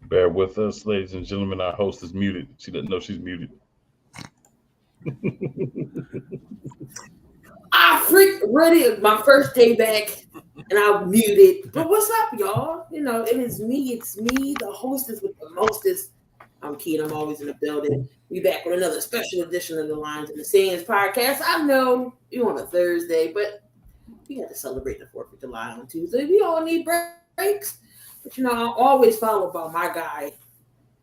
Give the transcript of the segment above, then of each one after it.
Bear with us, ladies and gentlemen. Our host is muted. She doesn't know she's muted. I ready my first day back and I'm muted. But what's up, y'all? You know, it's me, the hostess with the mostest. I'm Keen, I'm always in the building. We back with another special edition of the Lines and the Sands podcast. I know you on a Thursday, but we had to celebrate the 4th of July on Tuesday. We all need breaks. But, you know, I'm always followed by my guy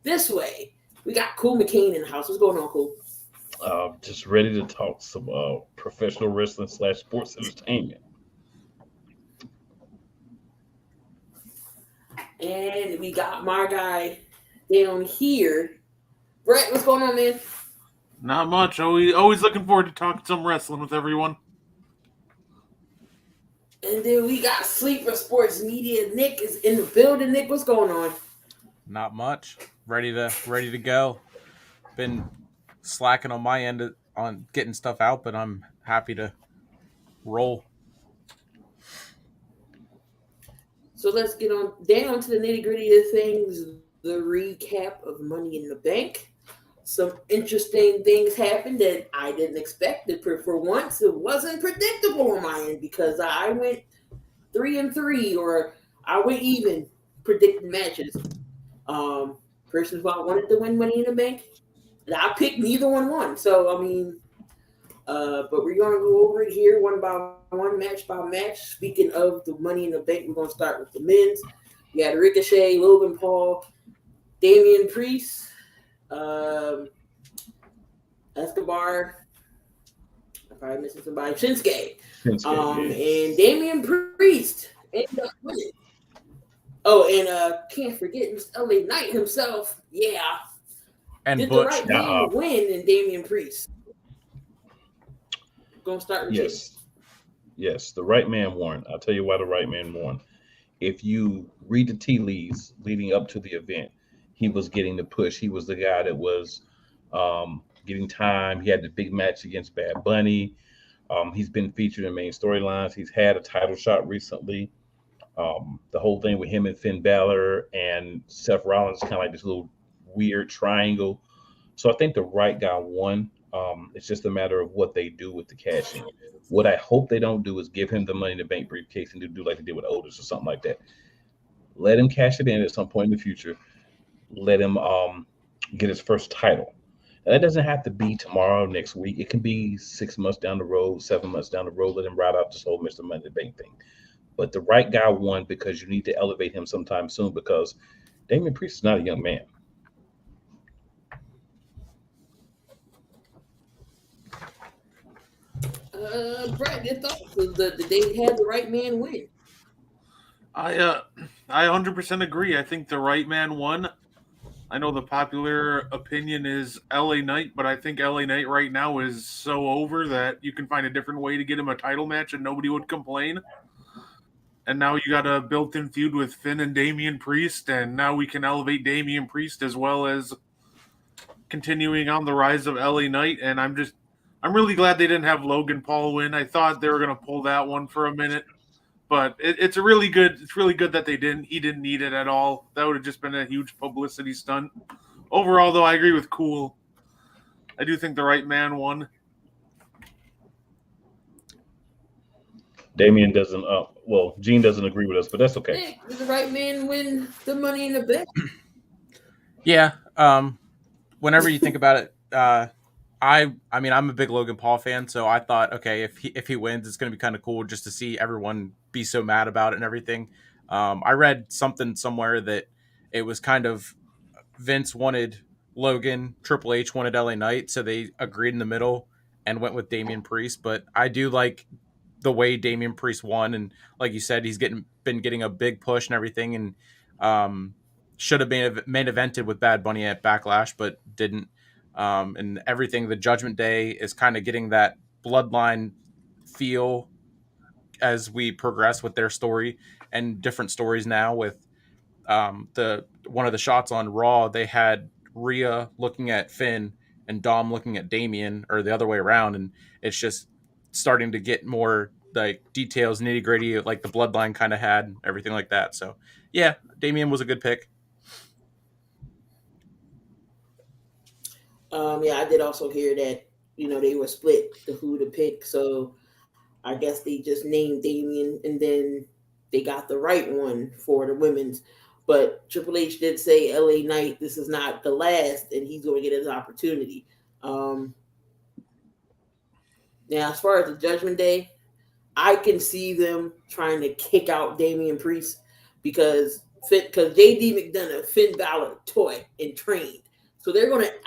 this way. We got Cool McCain in the house. What's going on, Cool? Just ready to talk some professional wrestling / sports entertainment. And we got my guy down here. Brett, what's going on, man? Not much. Always looking forward to talking some wrestling with everyone. And then we got Sleeper Sports Media. Nick is in the building. Nick, what's going on? Not much. Ready to go. Been slacking on my end on getting stuff out, but I'm happy to roll. So let's get on down to the nitty-gritty of things. The recap of Money in the Bank. Some interesting things happened that I didn't expect. For once, it wasn't predictable on my end because I went 3-3, or I went even predicting matches. First of all, I wanted to win Money in the Bank, and I picked neither one won. So I mean, but we're gonna go over it here one by one, match by match. Speaking of the Money in the Bank, we're gonna start with the men's. We had Ricochet, Logan Paul, Damian Priest. Escobar, I'm probably missing somebody. Shinsuke. Yes. And Damian Priest ended up winning. Oh, and can't forget LA Knight himself. Yeah, And did Butch. the right thing to win in Damian Priest. Gonna start with Yes, the right man won. I'll tell you why the right man won. If you read the tea leaves leading up to the event, he was getting the push. He was the guy that was getting time. He had the big match against Bad Bunny. He's been featured in main storylines. He's had a title shot recently. The whole thing with him and Finn Balor and Seth Rollins is kind of like this little weird triangle. So I think the right guy won. It's just a matter of what they do with the cash in. What I hope they don't do is give him the Money in the Bank briefcase and do like they did with Otis or something like that. Let him cash it in at some point in the future. Let him get his first title. And that doesn't have to be tomorrow, next week. It can be 6 months down the road, 7 months down the road. Let him ride out this whole Mr. Money in the Bank thing. But the right guy won because you need to elevate him sometime soon because Damian Priest is not a young man. Brad, your thoughts? Did they have the right man win? I 100% agree. I think the right man won. I know the popular opinion is LA Knight, but I think LA Knight right now is so over that you can find a different way to get him a title match and nobody would complain. And now you got a built-in feud with Finn and Damian Priest, and now we can elevate Damian Priest as well as continuing on the rise of LA Knight. And I'm really glad they didn't have Logan Paul win. I thought they were going to pull that one for a minute, but it's really good that they didn't. He didn't need it at all. That would have just been a huge publicity stunt. Overall, though, I agree with Cool. I do think the right man won. Damien doesn't. Gene doesn't agree with us, but that's okay. Hey, did the right man win the Money in the Bank? Yeah. Whenever you think about it, I mean, I'm a big Logan Paul fan, so I thought, okay, if he wins, it's going to be kind of cool just to see everyone be so mad about it and everything. I read something somewhere that it was kind of Vince wanted Logan, Triple H wanted LA Knight, so they agreed in the middle and went with Damian Priest. But I do like the way Damian Priest won, and like you said, he's been getting a big push and everything, and should have been main evented with Bad Bunny at Backlash, but didn't. And everything. The Judgment Day is kind of getting that Bloodline feel as we progress with their story and different stories now. With the one of the shots on Raw, they had Rhea looking at Finn and Dom looking at Damien, or the other way around, and it's just starting to get more like details, nitty gritty, like the Bloodline kind of had, everything like that. So yeah, Damien was a good pick. Yeah, I did also hear that, they were split who to pick. So I guess they just named Damien and then they got the right one for the women's. But Triple H did say LA Knight, this is not the last, and he's going to get his opportunity. Now, as far as the Judgment Day, I can see them trying to kick out Damian Priest because JD McDonough, Finn Balor taught and trained. So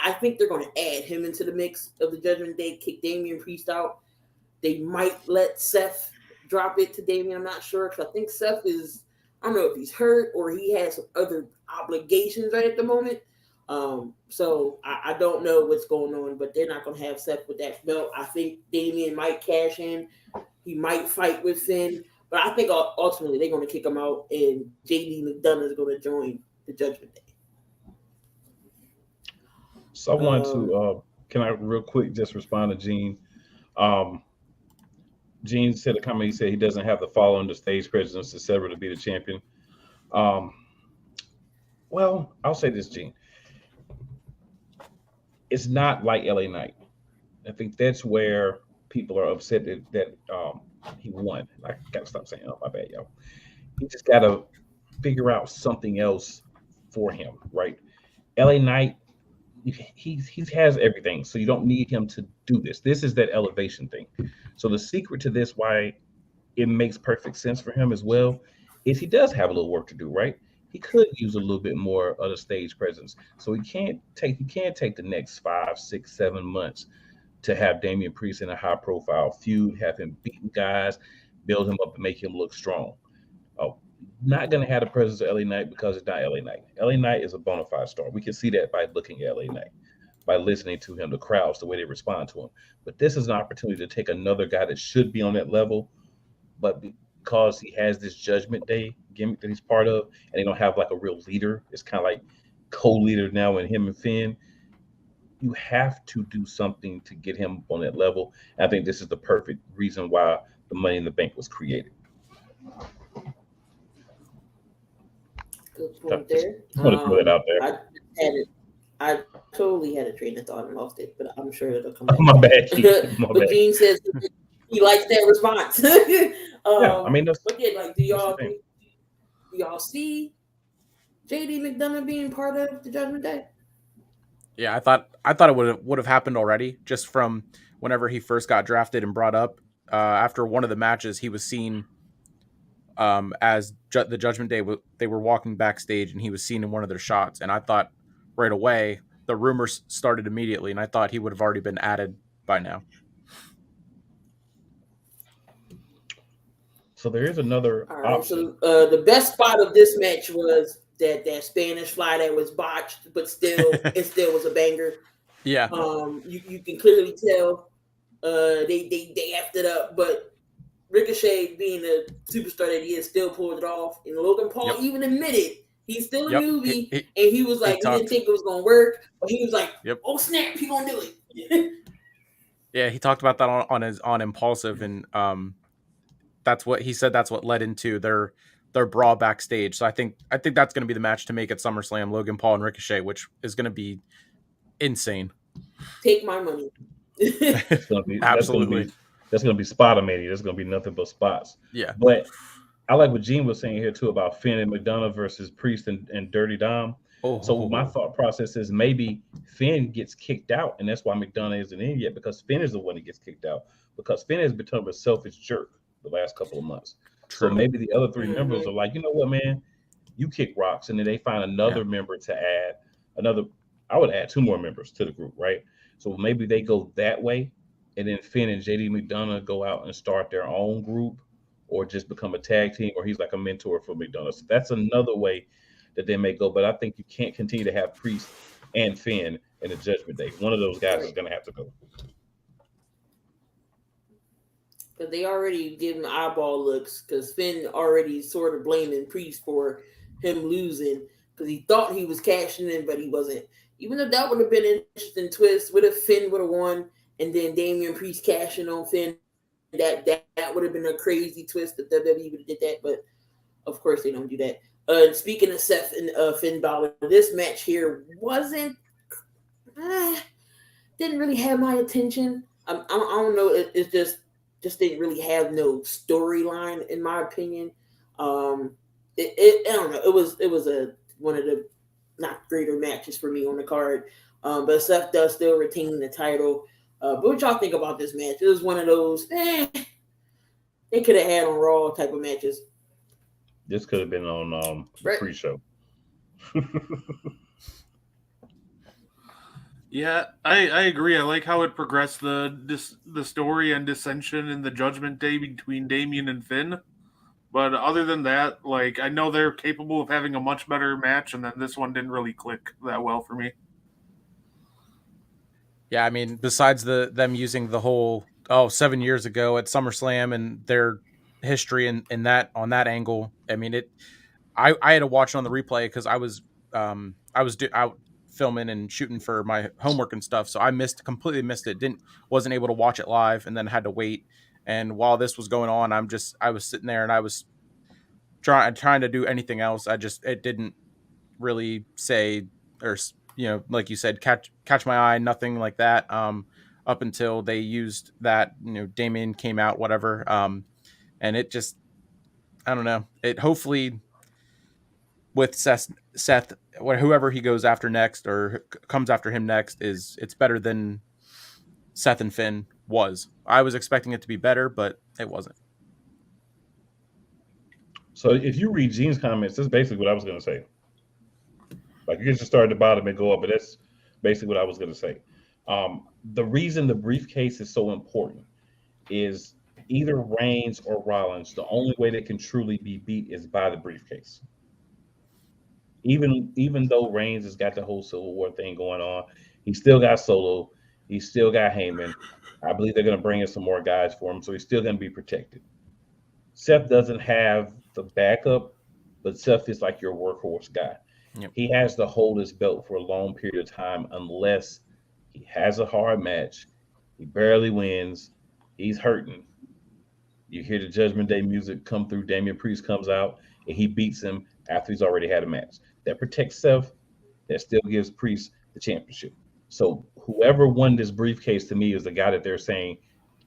I think they're gonna add him into the mix of the Judgment Day, kick Damian Priest out. They might let Seth drop it to Damian. I'm not sure because I think Seth is, I don't know if he's hurt or he has some other obligations right at the moment. So I don't know what's going on, but they're not gonna have Seth with that belt. I think Damian might cash in. He might fight with Finn, but I think ultimately they're gonna kick him out, and JD McDonough is gonna join the Judgment Day. So I want to, can I real quick just respond to Gene? Gene said a comment. He said he doesn't have the following the stage presence etc. to be the champion. Well, I'll say this, Gene. It's not like LA Knight. I think that's where people are upset that he won. I gotta stop saying, oh my bad, y'all. He just gotta figure out something else for him, right? LA Knight, he has everything, so you don't need him to do this. This is that elevation thing. So the secret to this, why it makes perfect sense for him as well, is he does have a little work to do, right? He could use a little bit more of the stage presence. So he can't take the next 5, 6, 7 months to have Damian Priest in a high profile feud, have him beating guys, build him up and make him look strong. Not going to have the presence of LA Knight because it's not LA Knight. LA Knight is a bona fide star. We can see that by looking at LA Knight, by listening to him, the crowds, the way they respond to him. But this is an opportunity to take another guy that should be on that level, but because he has this Judgment Day gimmick that he's part of, and they don't have like a real leader, it's kind of like co-leader now in him and Finn. You have to do something to get him on that level. And I think this is the perfect reason why the Money in the Bank was created. Good point there. Just want to throw that out there. I totally had a train of thought and lost it, but I'm sure it'll come back. My bad. My but bad. Gene says he likes that response. Yeah, I mean, but yeah, like, do y'all see JD McDonough being part of the Judgment Day? Yeah, I thought it would have happened already, just from whenever he first got drafted and brought up. After one of the matches, he was seen as the Judgment Day. They were walking backstage, and he was seen in one of their shots. And I thought right away, the rumors started immediately, and I thought he would have already been added by now. So there is another All right, option. so the best spot of this match was that Spanish Fly that was botched, but still it still was a banger. Yeah. You can clearly tell they effed it up, but Ricochet, being a superstar that he is, still pulled it off. And Logan Paul even admitted he's still a newbie, and he was like, he didn't think it was going to work, but he was like, oh snap, he going to do it. Yeah, he talked about that on Impulsive, and that's what he said. That's what led into their brawl backstage. So I think that's going to be the match to make at SummerSlam: Logan Paul and Ricochet, which is going to be insane. Take my money. Absolutely. That's going to be spot-o-mania. There's going to be nothing but spots. Yeah. But I like what Gene was saying here, too, about Finn and McDonough versus Priest and Dirty Dom. So my thought process is maybe Finn gets kicked out, and that's why McDonough isn't in yet, because Finn is the one that gets kicked out. Because Finn has become a selfish jerk the last couple of months. True. So maybe the other three members are like, you know what, man? You kick rocks, and then they find another member to add. I would add 2 more members to the group, right? So maybe they go that way. And then Finn and JD McDonough go out and start their own group, or just become a tag team, or he's like a mentor for McDonough. So that's another way that they may go. But I think you can't continue to have Priest and Finn in the Judgment Day. One of those guys is going to have to go. But they already give him eyeball looks, because Finn already sort of blaming Priest for him losing, because he thought he was cashing in, but he wasn't. Even though that would have been an interesting twist, what if Finn would have won? And then Damian Priest cashing on Finn, that would have been a crazy twist if WWE would have did that. But of course they don't do that. Speaking of Seth and Finn Balor, this match here didn't really have my attention. I don't know. It just didn't really have no storyline, in my opinion. I don't know. It was one of the not greater matches for me on the card. But Seth does still retain the title. But what y'all think about this match? It was one of those, they could have had on Raw type of matches. This could have been on the pre-show. Yeah, I agree. I like how it progressed the story and dissension in the Judgment Day between Damian and Finn. But other than that, like, I know they're capable of having a much better match, and then this one didn't really click that well for me. Yeah, I mean, besides them using the whole 7 years ago at SummerSlam and their history in that on that angle, I mean, I had to watch it on the replay because I was out filming and shooting for my homework and stuff, so I completely missed it. Wasn't able to watch it live, and then had to wait. And while this was going on, I was sitting there and I was trying to do anything else. It didn't really say, or like you said, catch my eye, nothing like that. Up until they used that, Damien came out, whatever. And it just, I don't know. It hopefully with Seth, whoever he goes after next or comes after him next, it's better than Seth and Finn was. I was expecting it to be better, but it wasn't. So if you read Gene's comments, that's basically what I was going to say. Like, you can just start at the bottom and go up, but that's basically what I was going to say. The reason the briefcase is so important is either Reigns or Rollins, the only way they can truly be beat is by the briefcase. Even though Reigns has got the whole Civil War thing going on, he still got Solo, he still got Heyman. I believe they're going to bring in some more guys for him, so he's still going to be protected. Seth doesn't have the backup, but Seth is like your workhorse guy. Yep. He has to hold his belt for a long period of time unless he has a hard match, he barely wins, he's hurting. You hear the Judgment Day music come through, Damian Priest comes out, and he beats him after he's already had a match. That protects Seth, that still gives Priest the championship. So whoever won this briefcase to me is the guy that they're saying,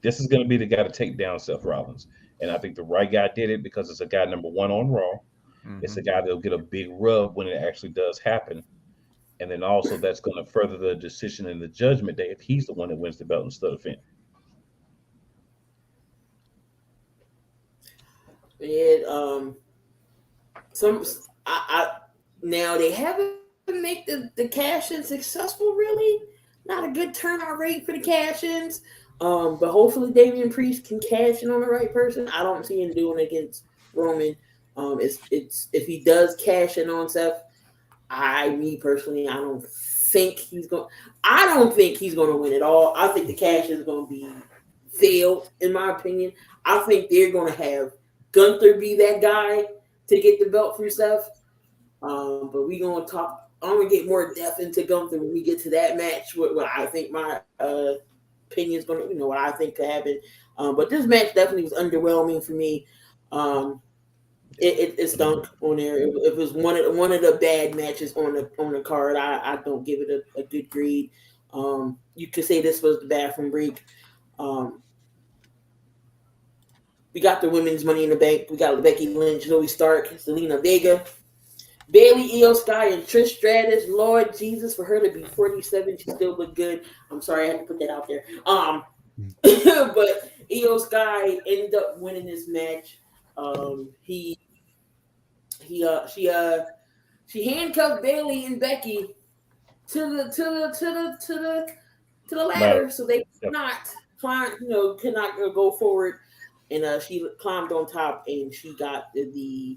this is going to be the guy to take down Seth Rollins. And I think the right guy did it because it's a guy number one on Raw. Mm-hmm. It's a guy that'll get a big rub when it actually does happen. And then also that's going to further the decision in the Judgment Day if he's the one that wins the belt instead of Finn. And now they haven't make the cash-in successful, really. Not a good turnout rate for the cash-ins. But hopefully Damian Priest can cash in on the right person. I don't see him doing it against Roman. It's if he does cash in on Seth, me personally, I don't think he's going. I don't think he's going to win at all. I think the cash is going to be failed, in my opinion. I think they're going to have Gunther be that guy to get the belt from Seth. But we're going to talk. I'm going to get more depth into Gunther when we get to that match. What I think my opinion is going to, what I think could happen. But this match definitely was underwhelming for me. It stunk on there. It was one of the bad matches on the card. I don't give it a good grade. You could say this was the bathroom break. We got the women's Money in the Bank. We got Becky Lynch, Zoe Stark, Zelina Vega, Bayley, Io Sky, and Trish Stratus. Lord Jesus, for her to be 47, she still looked good. I'm sorry, I had to put that out there. But Io Sky ended up winning this match. She handcuffed Bayley and Becky to the ladder, so they could not climb, could not go forward. And she climbed on top and she got the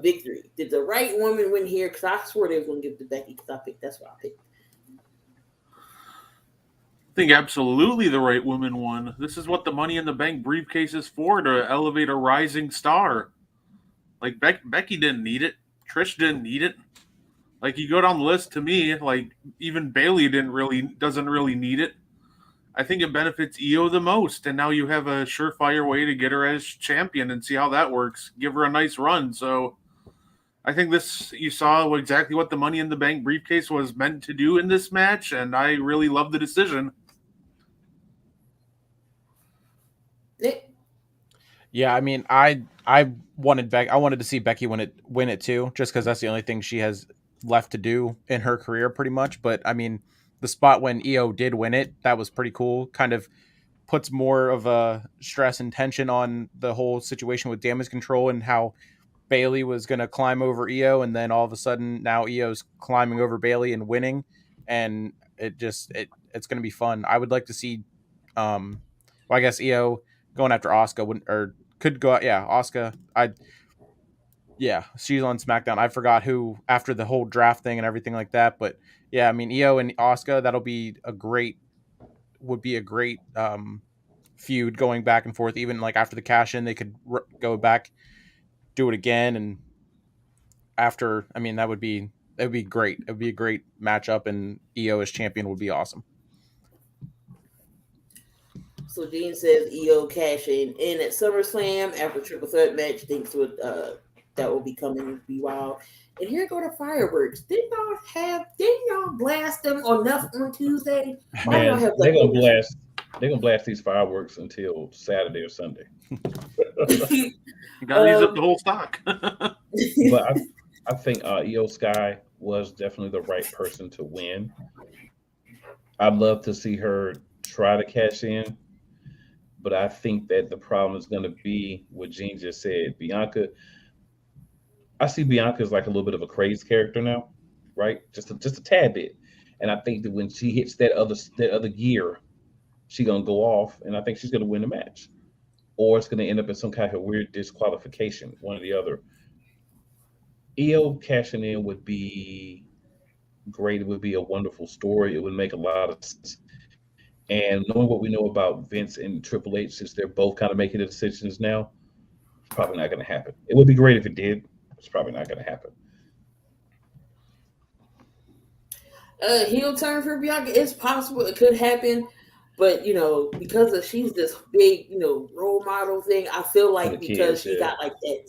victory. Did the right woman win here? Because I swore they was going to give it to Becky because that's what I picked. I think absolutely the right woman won. This is what the Money in the Bank briefcase is for, to elevate a rising star. Like, Becky didn't need it. Trish didn't need it. Like, you go down the list, to me, like, even Bayley doesn't really need it. I think it benefits Io the most, and now you have a surefire way to get her as champion and see how that works. Give her a nice run. So I think you saw exactly what the Money in the Bank briefcase was meant to do in this match, and I really love the decision. Yeah, I mean, I wanted to see Becky win it too, just because that's the only thing she has left to do in her career, pretty much. But I mean, the spot when Io did win it, that was pretty cool. Kind of puts more of a stress and tension on the whole situation with Damage Control and how Bayley was going to climb over Io, and then all of a sudden now Io's climbing over Bayley and winning, and it's going to be fun. I would like to see, I guess Io going after Asuka could go. Yeah, Asuka. She's on SmackDown. I forgot who after the whole draft thing and everything like that. But yeah, I mean, Io and Asuka, would be a great feud going back and forth. Even like after the cash in, they could go back, do it again, and after. I mean, that would be great. It would be a great matchup, and Io as champion would be awesome. So Dean says Io cashing in at SummerSlam after triple threat match. Thinks that will be coming, be wild. And here go the fireworks. Didn't y'all blast them enough on Tuesday? Man, they're gonna blast these fireworks until Saturday or Sunday. You gotta use up the whole stock. But I think Io Sky was definitely the right person to win. I'd love to see her try to cash in, but I think that the problem is going to be what Gene just said. Bianca, I see Bianca as like a little bit of a crazed character now, right? Just a tad bit. And I think that when she hits that other gear, she's gonna go off, and I think she's gonna win the match, or it's gonna end up in some kind of weird disqualification, one or the other. Io cashing in would be great. It would be a wonderful story. It would make a lot of sense. And knowing what we know about Vince and Triple H, since they're both kind of making the decisions now, it's probably not going to happen. It would be great if it did. It's probably not going to happen. Heel turn for Bianca, it's possible. It could happen. But, because she's this big, role model thing, I feel like because she got like that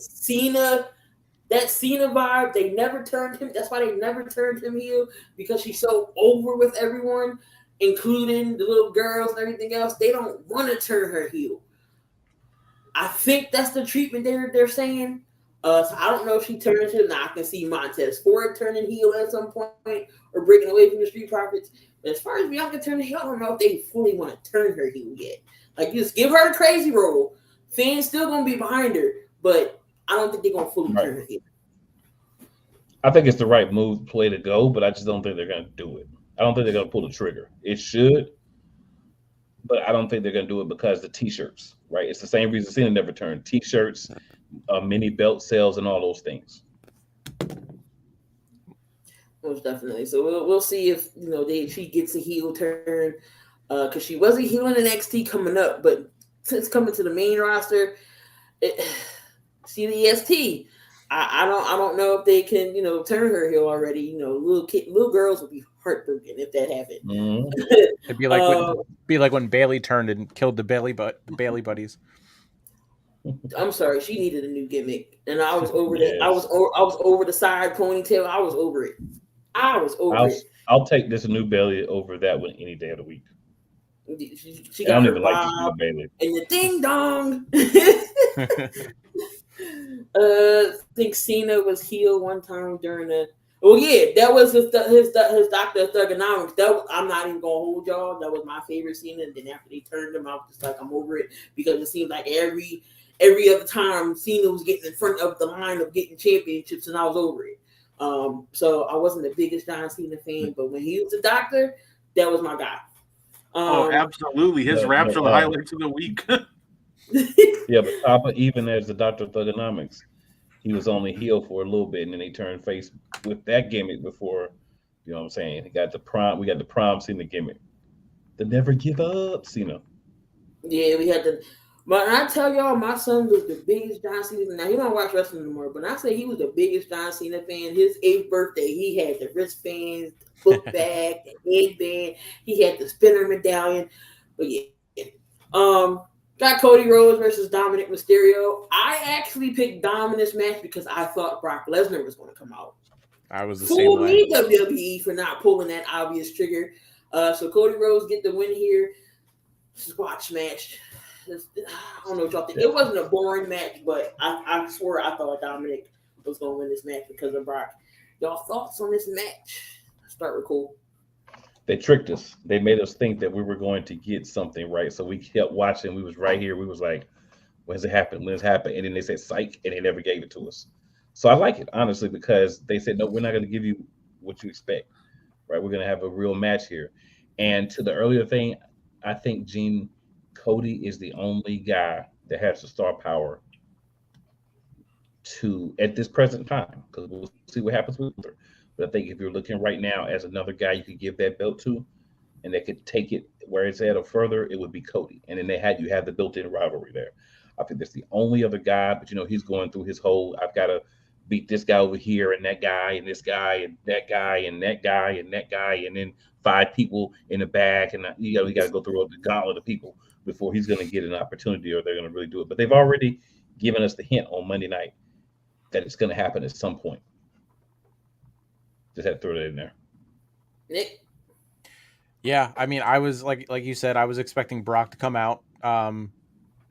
Cena vibe, they never turned him. That's why they never turned him heel, because she's so over with everyone, including the little girls and everything else. They don't want to turn her heel. I think that's the treatment they're saying. So I don't know if she turns him. Now I can see Montez Ford turning heel at some point or breaking away from the Street Profits. But as far as Bianca turning heel, I don't know if they fully want to turn her heel yet. Like, just give her the crazy role. Fans still gonna be behind her, but I don't think they're gonna fully turn her heel. I think it's the right play to go, but I just don't think they're gonna do it. I don't think they're gonna pull the trigger. It should, but I don't think they're gonna do it because the t-shirts. right? It's the same reason Cena never turned. T-shirts, mini belt sales, and all those things. Most definitely. So we'll see if she gets a heel turn, because she was a heel in NXT coming up, but since coming to the main roster, CDST. I don't know if they can turn her heel already. Little girls would be heartbroken if that happened. Mm-hmm. It'd be like when Bailey turned and killed the Bailey buddies. I'm sorry, she needed a new gimmick, and I was over Yes. that. I was over the side ponytail. I was over it. I'll take this new Bailey over that one any day of the week. She I got don't her even like this bob new Bailey. and the ding dong. I think Cena was heel one time during the. Oh yeah, that was his Doctor of Thugonomics. I'm not even gonna hold y'all. That was my favorite Cena. And then after they turned him out, just like I'm over it, because it seemed like every other time Cena was getting in front of the line of getting championships, and I was over it. So I wasn't the biggest John Cena fan, but when he was the Doctor, that was my guy. Absolutely, his raps are the highlights of the week. Yeah, but Papa, even as the Doctor of Thugonomics, he was only heel for a little bit, and then he turned face with that gimmick before. You know what I'm saying? We got the prom Cena gimmick. The never give up Cena. Yeah, we had the. But I tell y'all, my son was the biggest John Cena. Now he don't watch wrestling anymore, but I say he was the biggest John Cena fan. His 8th birthday, he had the wristbands, the book bag, the headband. He had the spinner medallion. But yeah, got Cody Rhodes versus Dominic Mysterio. I actually picked Dominic's match because I thought Brock Lesnar was going to come out. I was the same way. Fool me, WWE, for not pulling that obvious trigger. So Cody Rhodes get the win here. Squash match. I don't know what y'all think. It wasn't a boring match, but I swear I thought Dominic was going to win this match because of Brock. Y'all thoughts on this match? Let's start with Cole. They tricked us. They made us think that we were going to get something right. So we kept watching. We was right here. We was like, when's it happen? When's it happen? And then they said psych, and they never gave it to us. So I like it, honestly, because they said, no, we're not going to give you what you expect, right? We're going to have a real match here. And to the earlier thing, I think Cody is the only guy that has the star power at this present time, because we'll see what happens with Luther. But I think if you're looking right now as another guy you could give that belt to, and they could take it where it's at or further, it would be Cody. And then you have the built-in rivalry there. I think that's the only other guy, but he's going through his whole, I've got to beat this guy over here and that guy and this guy and that guy and that guy and that guy, and then 5 people in the back, and he got to go through the gauntlet of people before he's going to get an opportunity, or they're going to really do it. But they've already given us the hint on Monday night that it's going to happen at some point. Just had to throw that in there. Nick? Yeah, I mean, I was like you said, I was expecting Brock to come out,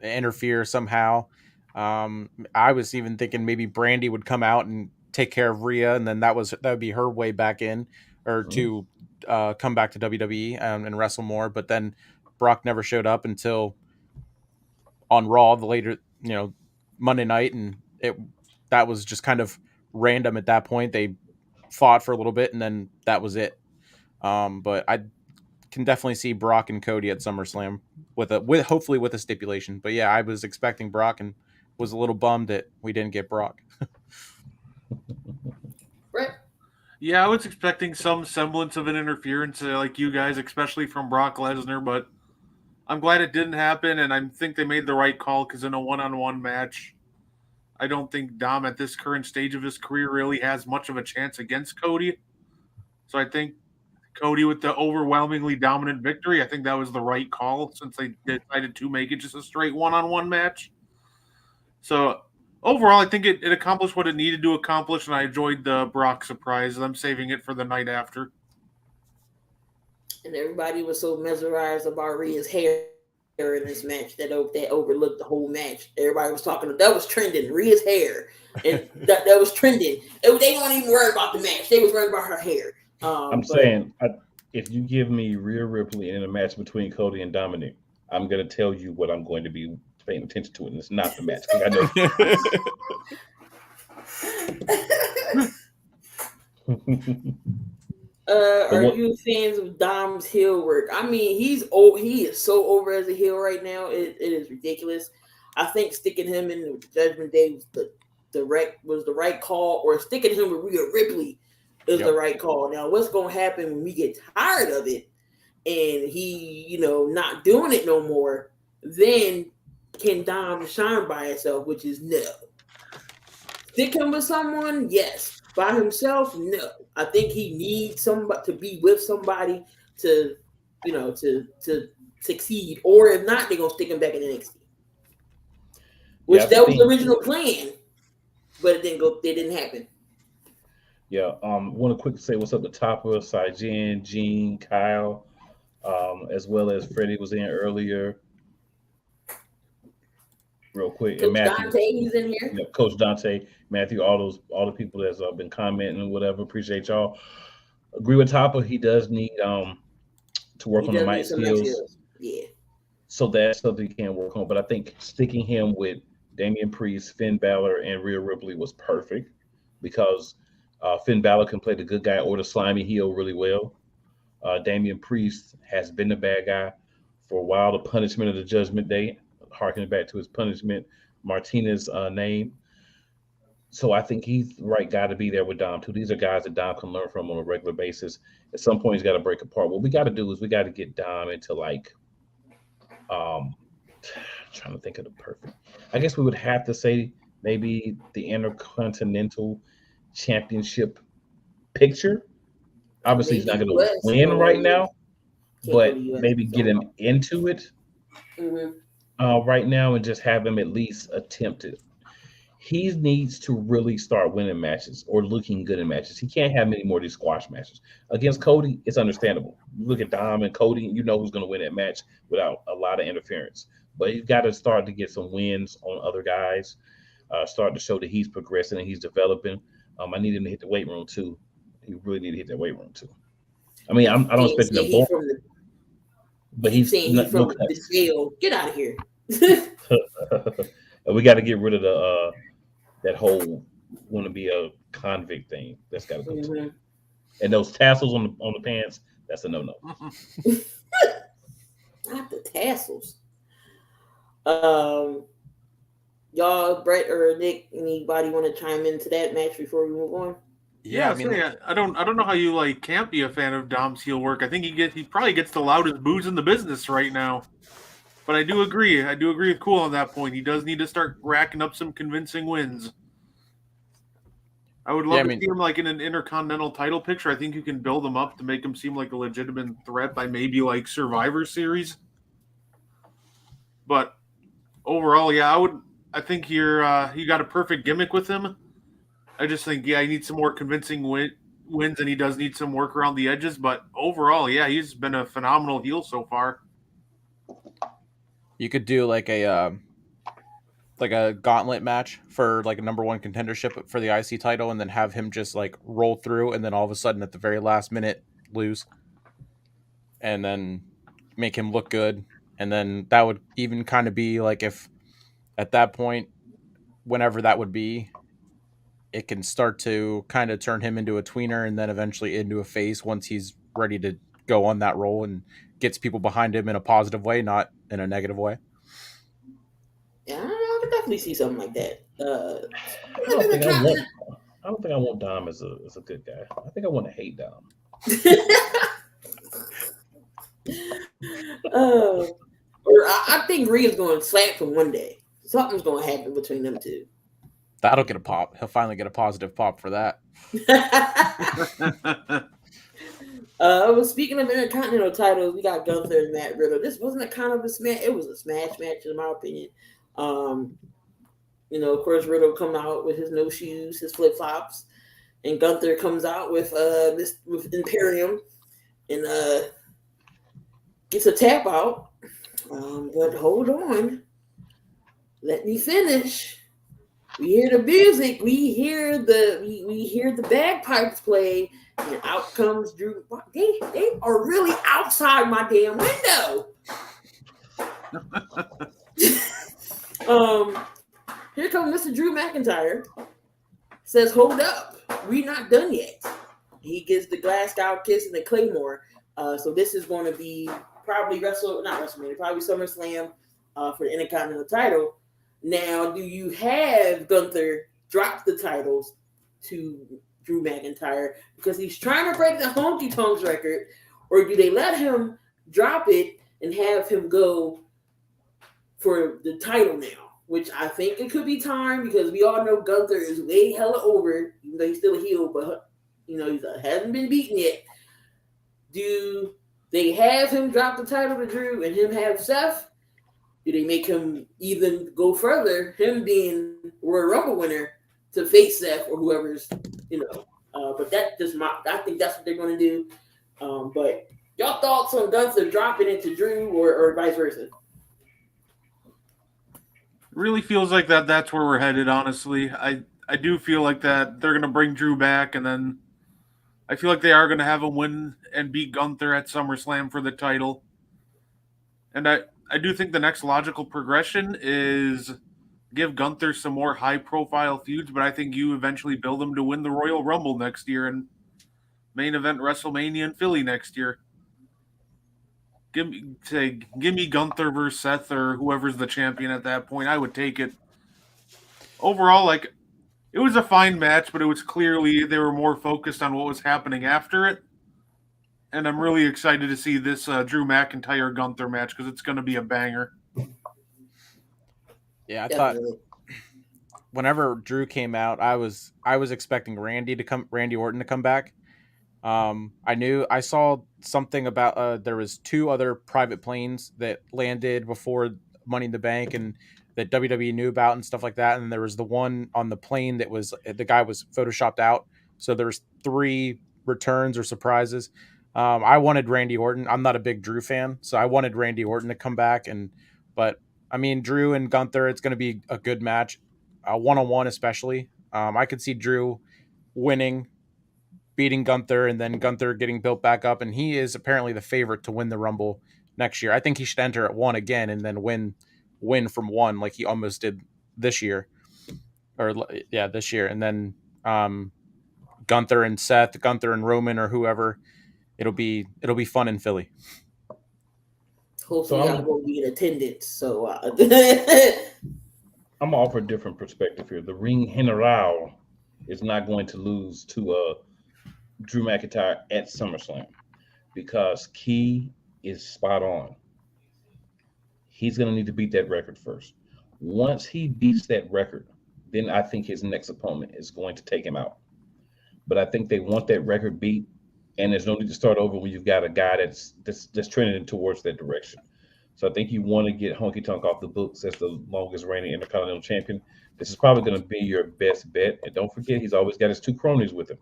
interfere somehow. I was even thinking maybe Brandy would come out and take care of Rhea, and then that would be her way back in, or to come back to WWE and wrestle more. But then Brock never showed up until on Raw, the later Monday night, and that was just kind of random at that point. They fought for a little bit, and then that was it. But I can definitely see Brock and Cody at SummerSlam with hopefully with a stipulation. But yeah, I was expecting Brock and was a little bummed that we didn't get Brock. Right. Yeah, I was expecting some semblance of an interference, like you guys, especially from Brock Lesnar, but I'm glad it didn't happen, and I think they made the right call, because in a one-on-one match, I don't think Dom at this current stage of his career really has much of a chance against Cody. So I think Cody with the overwhelmingly dominant victory, I think that was the right call, since they decided to make it just a straight one-on-one match. So overall, I think it accomplished what it needed to accomplish, and I enjoyed the Brock surprise. I'm saving it for the night after. And everybody was so mesmerized about Rhea's hair in this match that overlooked the whole match. Everybody was talking. That was trending. Rhea's hair, and that was trending. They weren't even worried about the match. They was worried about her hair. Saying, if you give me Rhea Ripley in a match between Cody and Dominic, I'm going to tell you what I'm going to be paying attention to, and it's not the match. I know. Are you fans of Dom's heel work? I mean, he's old. He is so over as a heel right now. It is ridiculous. I think sticking him in the Judgment Day was the right call, or sticking him with Rhea Ripley is the right call. Now, what's going to happen when we get tired of it and he, not doing it no more? Then can Dom shine by himself? Which is no. Stick him with someone, yes. By himself, no. I think he needs somebody to be with somebody to, to succeed. Or if not, they're gonna stick him back in NXT. Which that was the original plan, but it didn't go. It didn't happen. Yeah. Want to quickly say what's up to Topper, Saijin, Gene, Kyle, as well as Freddie was in earlier. Real quick, Coach and Matthew, Dante, he's in here. Yeah, Coach Dante, Matthew, all the people that's been commenting and whatever. Appreciate y'all. Agree with Topper. He does need to work on the mic skills. Yeah. So that's something he can work on. But I think sticking him with Damian Priest, Finn Balor, and Rhea Ripley was perfect because Finn Balor can play the good guy or the slimy heel really well. Damian Priest has been the bad guy for a while. The punishment of the Judgment Day, harkening back to his punishment, Martinez name. So I think he's the right guy to be there with Dom too. These are guys that Dom can learn from on a regular basis. At some point, he's got to break apart. What we got to do is we got to get Dom into trying to think of the perfect. I guess we would have to say maybe the Intercontinental Championship picture. Obviously, he's not going to win right now, but maybe get him into it right now and just have him at least attempt it. He needs to really start winning matches or looking good in matches. He can't have many more of these squash matches. Against Cody, it's understandable. You look at Dom and Cody, you know who's going to win that match without a lot of interference. But he's got to start to get some wins on other guys, start to show that he's progressing and he's developing. I need him to hit the weight room too. He really need to hit that weight room too. I mean, I don't expect him to ball, but he's saying he's from the jail. Get out of here. We got to get rid of that whole want to be a convict thing. That's got to go too. And those tassels on the pants, that's a no-no. Not the tassels. Y'all, Brett or Nick, anybody want to chime into that match before we move on? Yeah, I don't know how you can't be a fan of Dom's heel work. I think he probably gets the loudest boos in the business right now. But I do agree. I do agree with Cool on that point. He does need to start racking up some convincing wins. I would love to see him in an Intercontinental title picture. I think you can build him up to make him seem like a legitimate threat by maybe Survivor Series. But overall, yeah, I think you got a perfect gimmick with him. I just think, he needs some more convincing wins, and he does need some work around the edges. But overall, yeah, he's been a phenomenal heel so far. You could do a gauntlet match for a number one contendership for the IC title, and then have him just roll through, and then all of a sudden at the very last minute lose, and then make him look good. And then that would even kind of be if at that point, whenever that would be, it can start to kind of turn him into a tweener and then eventually into a face once he's ready to go on that role and gets people behind him in a positive way, not in a negative way. Yeah, I don't know. I could definitely see something like that. I don't think I want Dom as a good guy. I think I want to hate Dom. I think Rhea's going to slap him one day. Something's going to happen between them two. That'll get a pop. He'll finally get a positive pop for that. Speaking of Intercontinental titles, we got Gunther and Matt Riddle. This wasn't a kind of a smash. It was a smash match, in my opinion. Of course, Riddle come out with his no shoes, his flip flops, and Gunther comes out with Imperium and gets a tap out. But hold on, let me finish. We hear the music. We hear the bagpipes play. And out comes Drew. They are really outside my damn window. Here comes Mr. Drew McIntyre. Says, hold up. We're not done yet. he gets the Glasgow kiss and the Claymore. So this is going to be probably probably SummerSlam for the Intercontinental title. Now, do you have Gunther drop the titles to Drew McIntyre because he's trying to break the Honky Tonks record, or do they let him drop it and have him go for the title now? Which I think it could be time because we all know Gunther is way hella over, even though he's still a heel, but he hasn't been beaten yet. Do they have him drop the title to Drew and him have Seth? Do they make him even go further, him being Royal Rumble winner, to face Seth or whoever's, but I think that's what they're going to do. But y'all thoughts on Gunther dropping it to Drew or vice versa? Really feels like that's where we're headed, honestly. I do feel like that they're going to bring Drew back, and then I feel like they are going to have him win and beat Gunther at SummerSlam for the title. And I do think the next logical progression is give Gunther some more high-profile feuds, but I think you eventually build him to win the Royal Rumble next year and main event WrestleMania in Philly next year. Give me Gunther versus Seth or whoever's the champion at that point. I would take it. Overall, it was a fine match, but it was clearly they were more focused on what was happening after it. And I'm really excited to see this Drew McIntyre Gunther match because it's going to be a banger. Yeah, I thought whenever Drew came out, I was expecting Randy Orton to come back. I saw something about there was 2 other private planes that landed before Money in the Bank and that WWE knew about and stuff like that. And there was the one on the plane that was the guy was photoshopped out. So there's 3 returns or surprises. I wanted Randy Orton. I'm not a big Drew fan, so I wanted Randy Orton to come back. But I mean, Drew and Gunther, it's going to be a good match, one-on-one especially. I could see Drew winning, beating Gunther, and then Gunther getting built back up. And he is apparently the favorite to win the Rumble next year. I think he should enter at 1 again and then win from 1 like he almost did this year. This year. And then Gunther and Seth, Gunther and Roman or whoever. It'll be fun in Philly. Hopefully, I won't be in attendance. So I'm gonna offer a different perspective here. The Ring General is not going to lose to Drew McIntyre at SummerSlam because Key is spot on. He's going to need to beat that record first. Once he beats that record, then I think his next opponent is going to take him out. But I think they want that record beat, and there's no need to start over when you've got a guy that's trending towards that direction. So I think you want to get Honky Tonk off the books as the longest reigning Intercontinental Champion. This is probably going to be your best bet. And don't forget, he's always got his 2 cronies with him.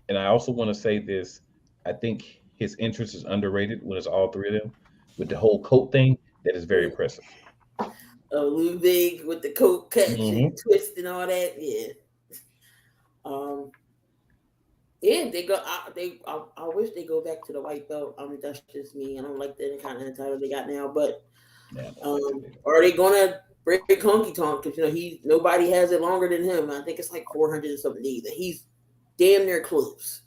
And I also want to say this. I think his interest is underrated when it's all 3 of them. With the whole coat thing, that is very impressive. Ludwig with the coat cut and twist and all that. Yeah. They go. I wish they go back to the white belt. I mean, that's just me. I don't like the kind of title they got now. But are they gonna break Honky Tonk? Because nobody has it longer than him. I think it's like 400 or something. He's damn near close.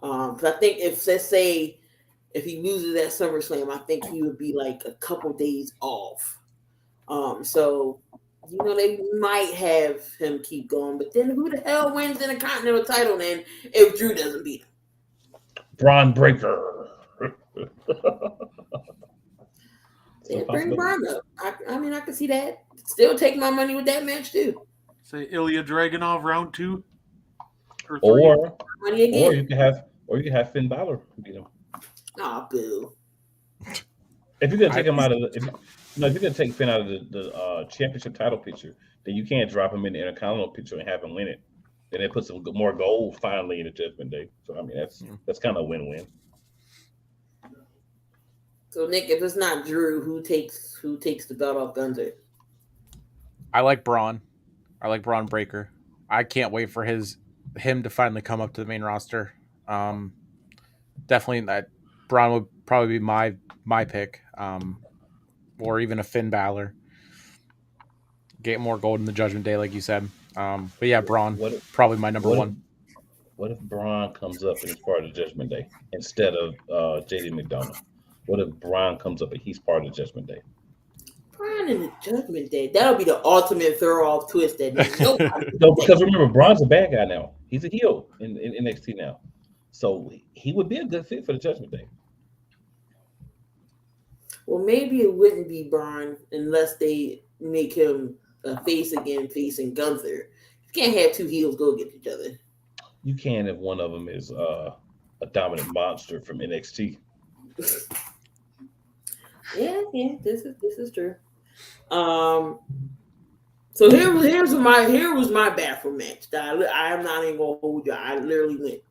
Because I think let's say if he loses at SummerSlam, I think he would be like a couple days off. So they might have him keep going, but then who the hell wins in a Continental title then if Drew doesn't beat him? Braun Breaker. Bring Braun up. I mean, I can see that. Still take my money with that match too. Say Ilya Dragunov round 2 or 3. Or you can have Finn Balor beat him. Oh, boo. If you're gonna take him out of if you're gonna take Finn out of the championship title picture, then you can't drop him in the Intercontinental picture and have him win it. Then it puts some more gold finally in the Judgment Day. So I mean that's kind of a win-win. So Nick, if it's not Drew, who takes the belt off Gunther? I like Braun. I like Braun Breaker. I can't wait for him to finally come up to the main roster. Definitely that Braun would probably be my pick. Or even a Finn Balor. Get more gold in the Judgment Day, like you said. But yeah, Braun, probably my number 1. What if Braun comes up and is part of the Judgment Day instead of JD McDonough? What if Braun comes up and he's part of the Judgment Day? Brian in the Judgment Day. That'll be the ultimate throw off twist that nobody. No, because remember, Braun's a bad guy now. He's a heel in NXT now. So he would be a good fit for the Judgment Day. Well, maybe it wouldn't be Braun unless they make him a face again, facing Gunther. You can't have two heels go against each other. You can if one of them is a dominant monster from NXT. Yeah, this is true. So here was my bathroom match. I'm not even gonna hold you. I literally went. It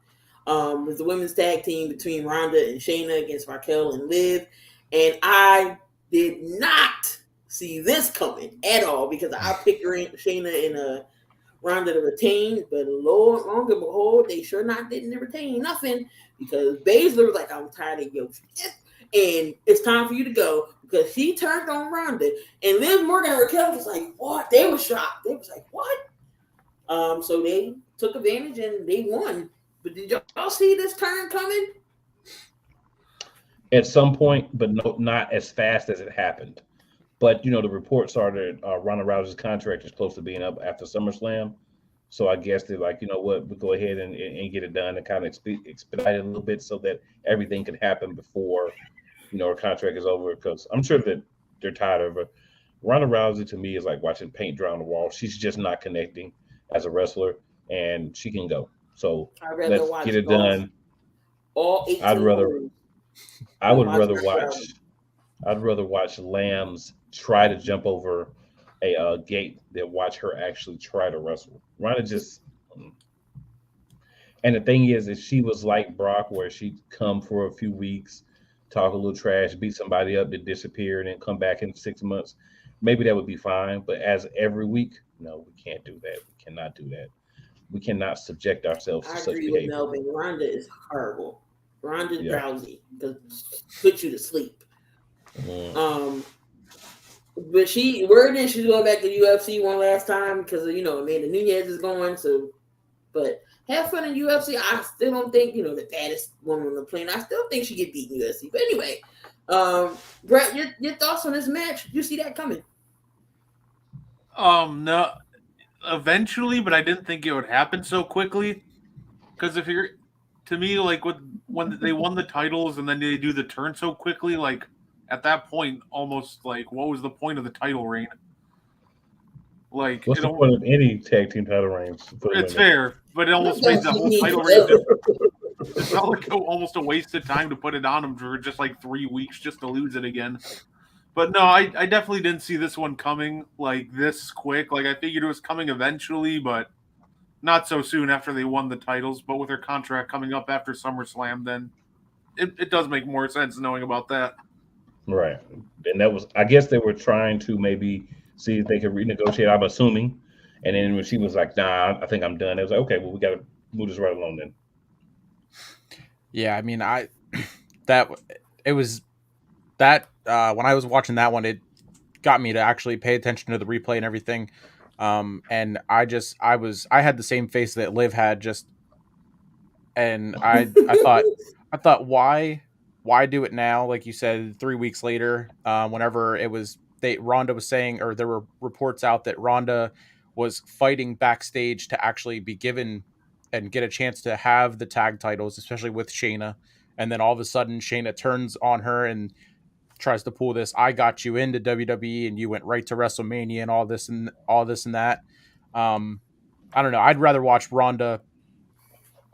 was the women's tag team between Ronda and Shayna against Raquel and Liv, and I did not see this coming at all because I picked Shayna and Ronda to retain, but Lord, long and behold, they sure not didn't retain nothing because Baszler was like, I'm tired of your shit, and it's time for you to go because she turned on Ronda, and Liv Morgan and Raquel was like, what? They were shocked. They was like, what? So they took advantage and they won. But did y'all see this turn coming? At some point, but not as fast as it happened. But, the reports are that Ronda Rousey's contract is close to being up after SummerSlam. So I guess they're like, you know what, we'll go ahead and get it done and kind of expedite it a little bit so that everything can happen before, her contract is over. Because I'm sure that they're tired of her. Ronda Rousey, to me, is like watching paint dry on the wall. She's just not connecting as a wrestler, and she can go. So let's get it done. All 18 I'd rather watch Lambs try to jump over a gate than watch her actually try to wrestle. Ronda just, and the thing is, if she was like Brock, where she'd come for a few weeks, talk a little trash, beat somebody up, then disappear, and then come back in 6 months, maybe that would be fine. But as every week, no, we can't do that. We cannot do that. We cannot subject ourselves to such behavior. I agree with Melvin. Ronda is horrible. Ronda Rousey to put you to sleep. But she's going back to UFC one last time because Amanda Nunes is going. So, but have fun in UFC. I still don't think the baddest woman on the planet. I still think she get beat in UFC. But anyway, Brett, your thoughts on this match? Did you see that coming? No, eventually, but I didn't think it would happen so quickly. Because to me, like when they won the titles and then they do the turn so quickly, like at that point, almost like what was the point of the title reign? Like, what's the point of any tag team title reigns? It's fair, but it almost made the whole title reign. It felt like almost a waste of time to put it on them for just like 3 weeks just to lose it again. But no, I definitely didn't see this one coming like this quick. Like I figured it was coming eventually, but not so soon after they won the titles. But with their contract coming up after SummerSlam, then it does make more sense knowing about that. Right. And that was, I guess they were trying to maybe see if they could renegotiate, I'm assuming. And then when she was like, nah, I think I'm done, it was like, okay, well, we got to move this right along then. Yeah, I mean, when I was watching that one, it got me to actually pay attention to the replay and everything. And I had the same face that Liv had and I thought, why do it now? Like you said, 3 weeks later, whenever Ronda was saying, or there were reports out that Ronda was fighting backstage to actually be given and get a chance to have the tag titles, especially with Shayna. And then all of a sudden Shayna turns on her and tries to pull this, I got you into WWE and you went right to WrestleMania and all this and that. I don't know. I'd rather watch Ronda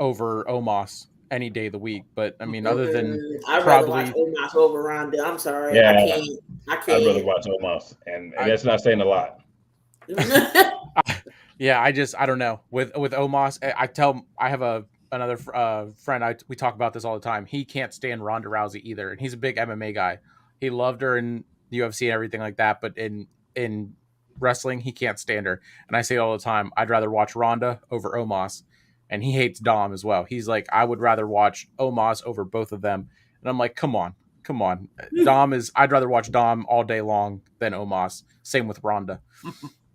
over Omos any day of the week, but I mean, other than I'd rather watch Omos over Ronda. I'm sorry, yeah, I can't. I'd rather watch Omos, and that's not saying a lot. Yeah, I don't know. With Omos, I have another friend. We talk about this all the time. He can't stand Ronda Rousey either, and he's a big MMA guy. He loved her in the UFC and everything like that, but in wrestling, he can't stand her. And I say all the time, I'd rather watch Ronda over Omos. And he hates Dom as well. He's like, I would rather watch Omos over both of them. And I'm like, come on. I'd rather watch Dom all day long than Omos. Same with Ronda.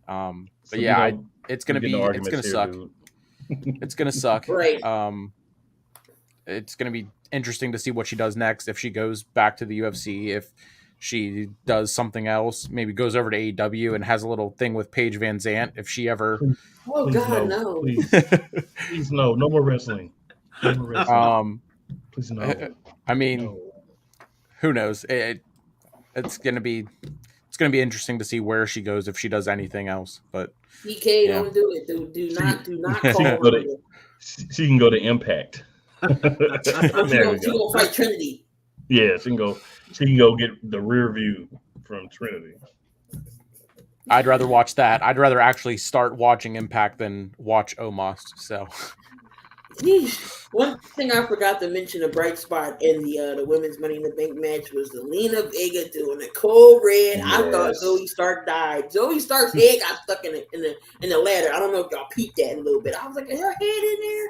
But yeah, it's going to suck. It's gonna suck. Right. It's gonna be interesting to see what she does next. If she goes back to the UFC, if she does something else, maybe goes over to AEW and has a little thing with Paige Van Zant. If she ever, Oh Please God, no. no. Please no. No more wrestling. No more wrestling. Please no. I mean, No. who knows? It's gonna be interesting to see where she goes if she does anything else. But TK, yeah. don't do it. Do not She call can go her. to, she can go to Impact. She There we gonna go. fight Trinity. Yeah, she can go get the rear view from Trinity. I'd rather watch that. I'd rather actually start watching Impact than watch Omos. So One thing I forgot to mention, a bright spot in the women's Money in the Bank match was the Lena Vega doing the cold red. I thought Yes. Zoe Stark died. Zoe Stark's head got stuck in the ladder. I don't know if y'all peeped that a little bit. I was like, is her head in there?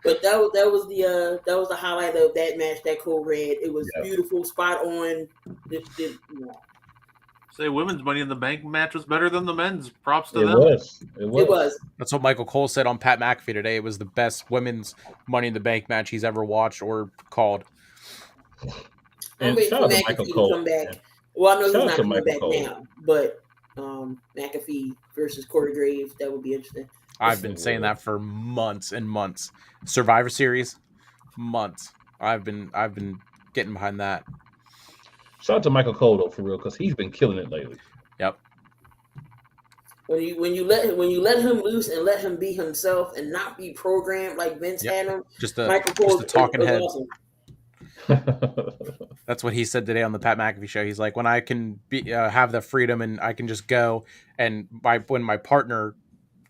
But that was the highlight of that match. That cold red. It was beautiful, spot on. Say women's Money in the Bank match was better than the men's. Props to It them. It was. That's what Michael Cole said on Pat McAfee today. It was the best women's Money in the Bank match he's ever watched or called. I'm waiting for McAfee to come back. Man. Well, I know he's not coming back now, but McAfee versus Corey Graves, that would be interesting. I've been saying that for months and months. Survivor Series, months. I've been getting behind that. Shout out to Michael Cole though, for real, because he's been killing it lately. Yep. When you let him loose and let him be himself and not be programmed like Vince had him, Michael Cole just a talking head. Awesome. That's what he said today on the Pat McAfee show. He's like, when I can be have the freedom and I can just go, and when my partner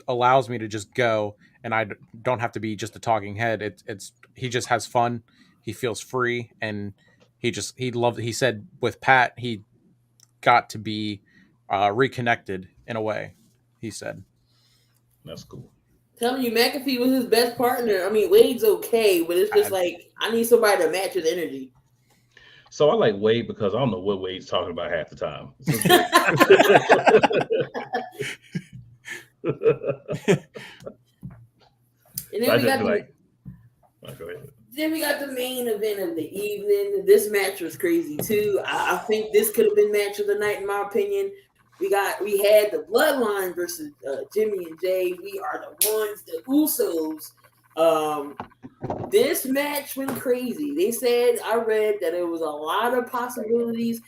allows me to just go and I don't have to be just a talking head, he just has fun, he feels free, and he said with Pat he got to be reconnected in a way, he said. That's cool. Telling you, McAfee was his best partner. I mean, Wade's okay, but it's just like, I need somebody to match his energy. So I like Wade because I don't know what Wade's talking about half the time. And then we got the main event of the evening. This match was crazy too. I think this could have been match of the night, in my opinion. We had the Bloodline versus Jimmy and Jay. We are the ones, the Usos. This match went crazy. They said, I read that there was a lot of possibilities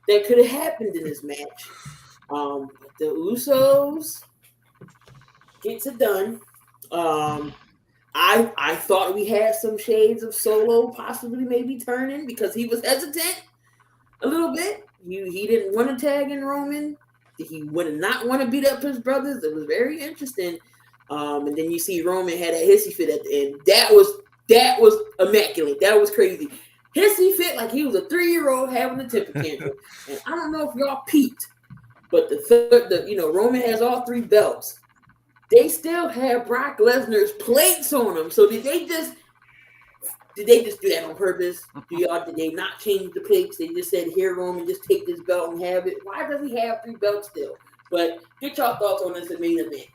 that could have happened in this match. The Usos gets it done. I thought we had some shades of Solo possibly maybe turning because he was hesitant a little bit. He didn't want to tag in Roman. He would not want to beat up his brothers. It was very interesting. And then you see Roman had a hissy fit at the end. That was immaculate. That was crazy. Hissy fit like he was a 3-year-old having a temper tantrum. And I don't know if y'all peeped, but Roman has all 3 belts. They still have Brock Lesnar's plates on them. So did they just do that on purpose? Did they not change the plates? They just said, here, Roman, just take this belt and have it. Why does he have 3 belts still? But get y'all thoughts on this main event.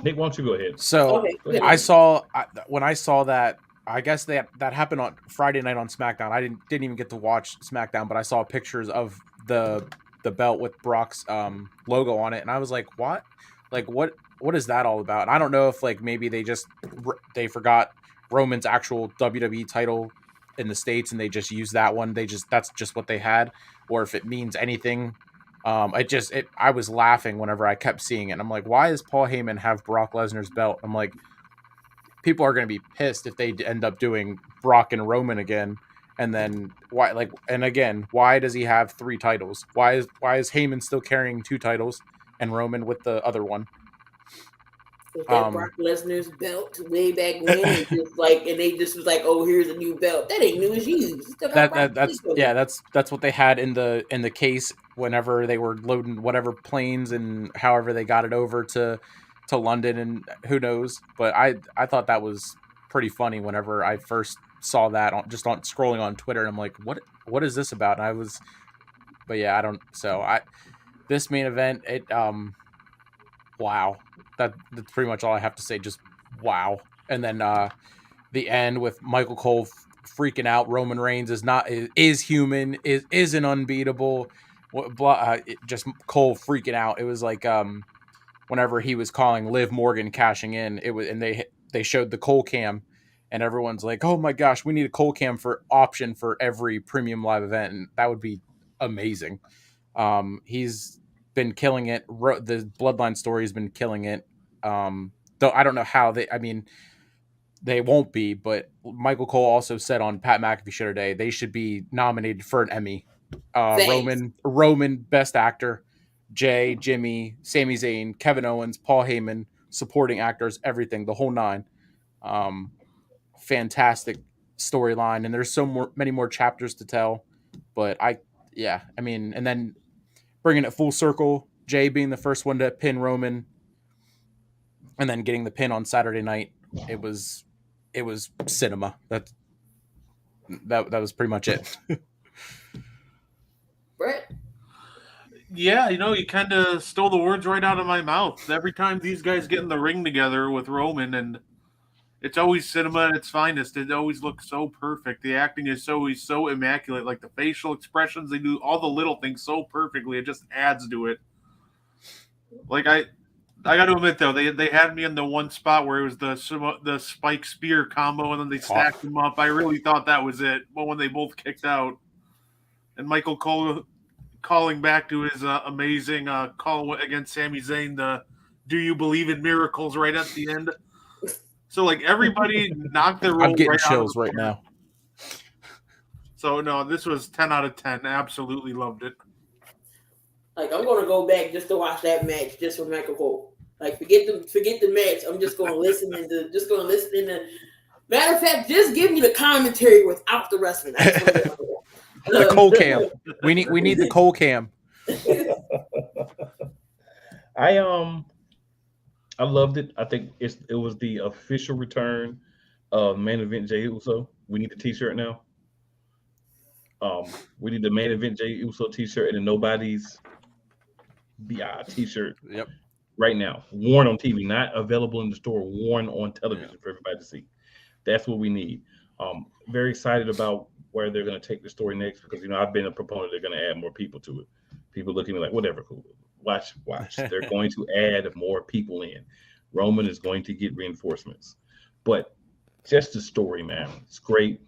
Nick, why don't you go ahead? So okay, when I saw that, I guess that happened on Friday night on SmackDown. I didn't even get to watch SmackDown, but I saw pictures of the belt with Brock's logo on it, and I was like, what? Like, what is that all about? And I don't know if like maybe they forgot Roman's actual WWE title in the States and they just used that one. That's just what they had, or if it means anything. I was laughing whenever I kept seeing it. And I'm like, why does Paul Heyman have Brock Lesnar's belt? I'm like, people are going to be pissed if they end up doing Brock and Roman again. And then why does he have 3 titles? Why is Heyman still carrying 2 titles and Roman with the other one? Brock Lesnar's belt way back when, and they just was like, oh, here's a new belt. That ain't new as used. That's what they had in the case whenever they were loading whatever planes and however they got it over to London, and who knows. But I thought that was pretty funny whenever I first saw that on scrolling on Twitter, and I'm like, what is this about? And this main event, wow. That's pretty much all I have to say. Just wow. And then the end with Michael Cole freaking out. Roman Reigns is human, isn't unbeatable. Just Cole freaking out. It was like whenever he was calling Liv Morgan cashing in, it was, and they showed the Cole cam, and everyone's like, "Oh my gosh, we need a Cole cam option for every premium live event," and that would be amazing. He's been killing it. The Bloodline story has been killing it. Though I don't know how they won't be, but Michael Cole also said on Pat McAfee show today they should be nominated for an Emmy. Roman Best Actor, Jay, Jimmy, Sami Zayn, Kevin Owens, Paul Heyman, supporting actors, everything, the whole nine. Fantastic storyline, and there's many more chapters to tell. But and then bringing it full circle, Jay being the first one to pin Roman, and then getting the pin on Saturday night. It was cinema. That was pretty much it. Brett? Yeah, you kind of stole the words right out of my mouth. Every time these guys get in the ring together with Roman, and it's always cinema at its finest. It always looks so perfect. The acting is always so immaculate. Like the facial expressions, they do all the little things so perfectly. It just adds to it. Like I got to admit though, they had me in the one spot where it was the spike spear combo, and then they stacked them up. I really thought that was it. But when they both kicked out, and Michael Cole calling back to his amazing call against Sami Zayn, the "Do you believe in miracles?" right at the end. So like everybody knocked their roll. I'm getting right chills out of right now. So no, this was 10 out of 10. Absolutely loved it. Like I'm gonna go back just to watch that match just for Michael Cole. Like forget the match. I'm just gonna listen into. Matter of fact, just give me the commentary without the wrestling. The Cole cam. We need the Cole cam. I loved it. I think it was the official return of main event Jey Uso. We need the T-shirt now. We need the main event Jey Uso T-shirt and the Nobody's BI T-shirt. Yep. Right now, worn on TV, not available in the store, worn on television for everybody to see. That's what we need. Very excited about where they're going to take the story next because I've been a proponent they're going to add more people to it. People look at me like, whatever, cool. Watch. They're going to add more people in. Roman is going to get reinforcements. But just the story, man, it's great.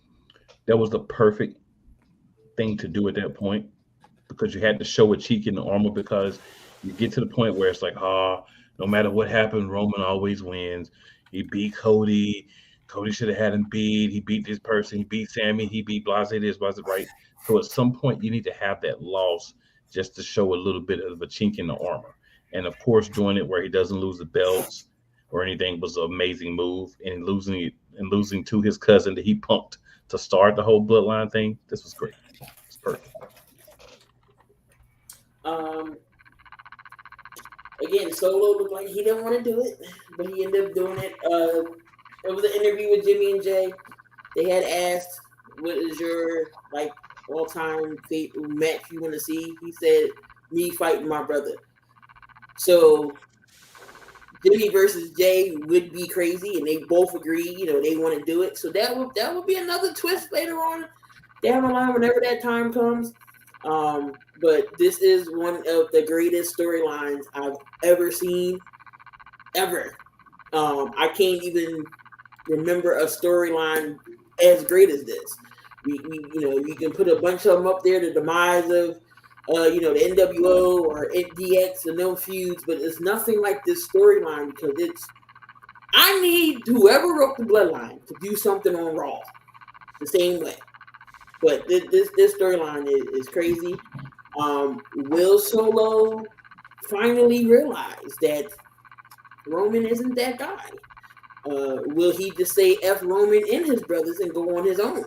That was the perfect thing to do at that point because you had to show a cheek in the armor because you get to the point where it's like, no matter what happened, Roman always wins. He beat Cody. Cody should have had him beat. He beat this person. He beat Sammy. He beat Blase this, Blase right. So at some point, you need to have that loss just to show a little bit of a chink in the armor. And of course, doing it where he doesn't lose the belts or anything was an amazing move. And losing to his cousin that he punked to start the whole bloodline thing. This was great. It's perfect. Again, Solo looked like he didn't want to do it, but he ended up doing it. It was an interview with Jimmy and Jay. They had asked, "What is your all-time match you want to see?" He said, "Me fighting my brother." So Jimmy versus Jay would be crazy, and they both agree. They want to do it. So that would be another twist later on down the line, whenever that time comes. But this is one of the greatest storylines I've ever seen, ever. I can't even remember a storyline as great as this. You can put a bunch of them up there, the demise of, the NWO or DX and no feuds, but it's nothing like this storyline because I need whoever wrote the Bloodline to do something on Raw the same way. But this storyline is crazy. Will Solo finally realize that Roman isn't that guy? Will he just say F Roman and his brothers and go on his own?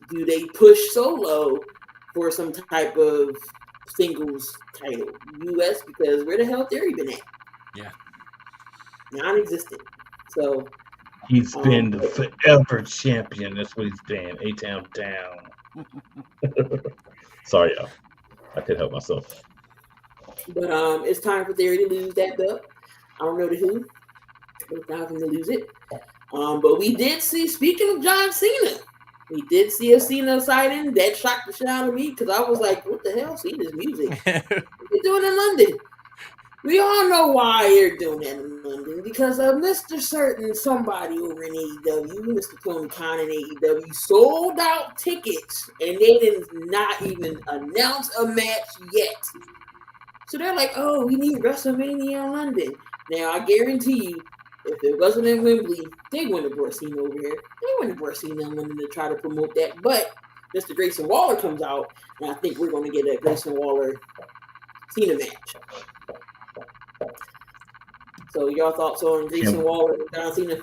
Do they push Solo for some type of singles title? US, because where the hell Theory been at? Yeah. Non-existent. So he's been the forever champion. That's what he's been. A-Town down. Sorry, y'all. I couldn't help myself. But it's time for Theory to lose that belt. I don't know to who, but it's time for him to lose it. But we did see, speaking of John Cena, we did see a Cena sighting that shocked the shit out of me because I was like, what the hell? Cena's music. What are you doing in London? We all know why you're doing that in London, because of Mr. Certain somebody over in AEW, Mr. Tony Khan in AEW, sold out tickets and they did not even announce a match yet. So they're like, oh, we need WrestleMania in London. Now, I guarantee you, if it wasn't in Wembley, they wouldn't have brought Cena over here. They wouldn't have brought Cena in London to try to promote that. But Mr. Grayson Waller comes out, and I think we're going to get a Grayson Waller Cena match. So, y'all thoughts on Grayson Waller and John Cena?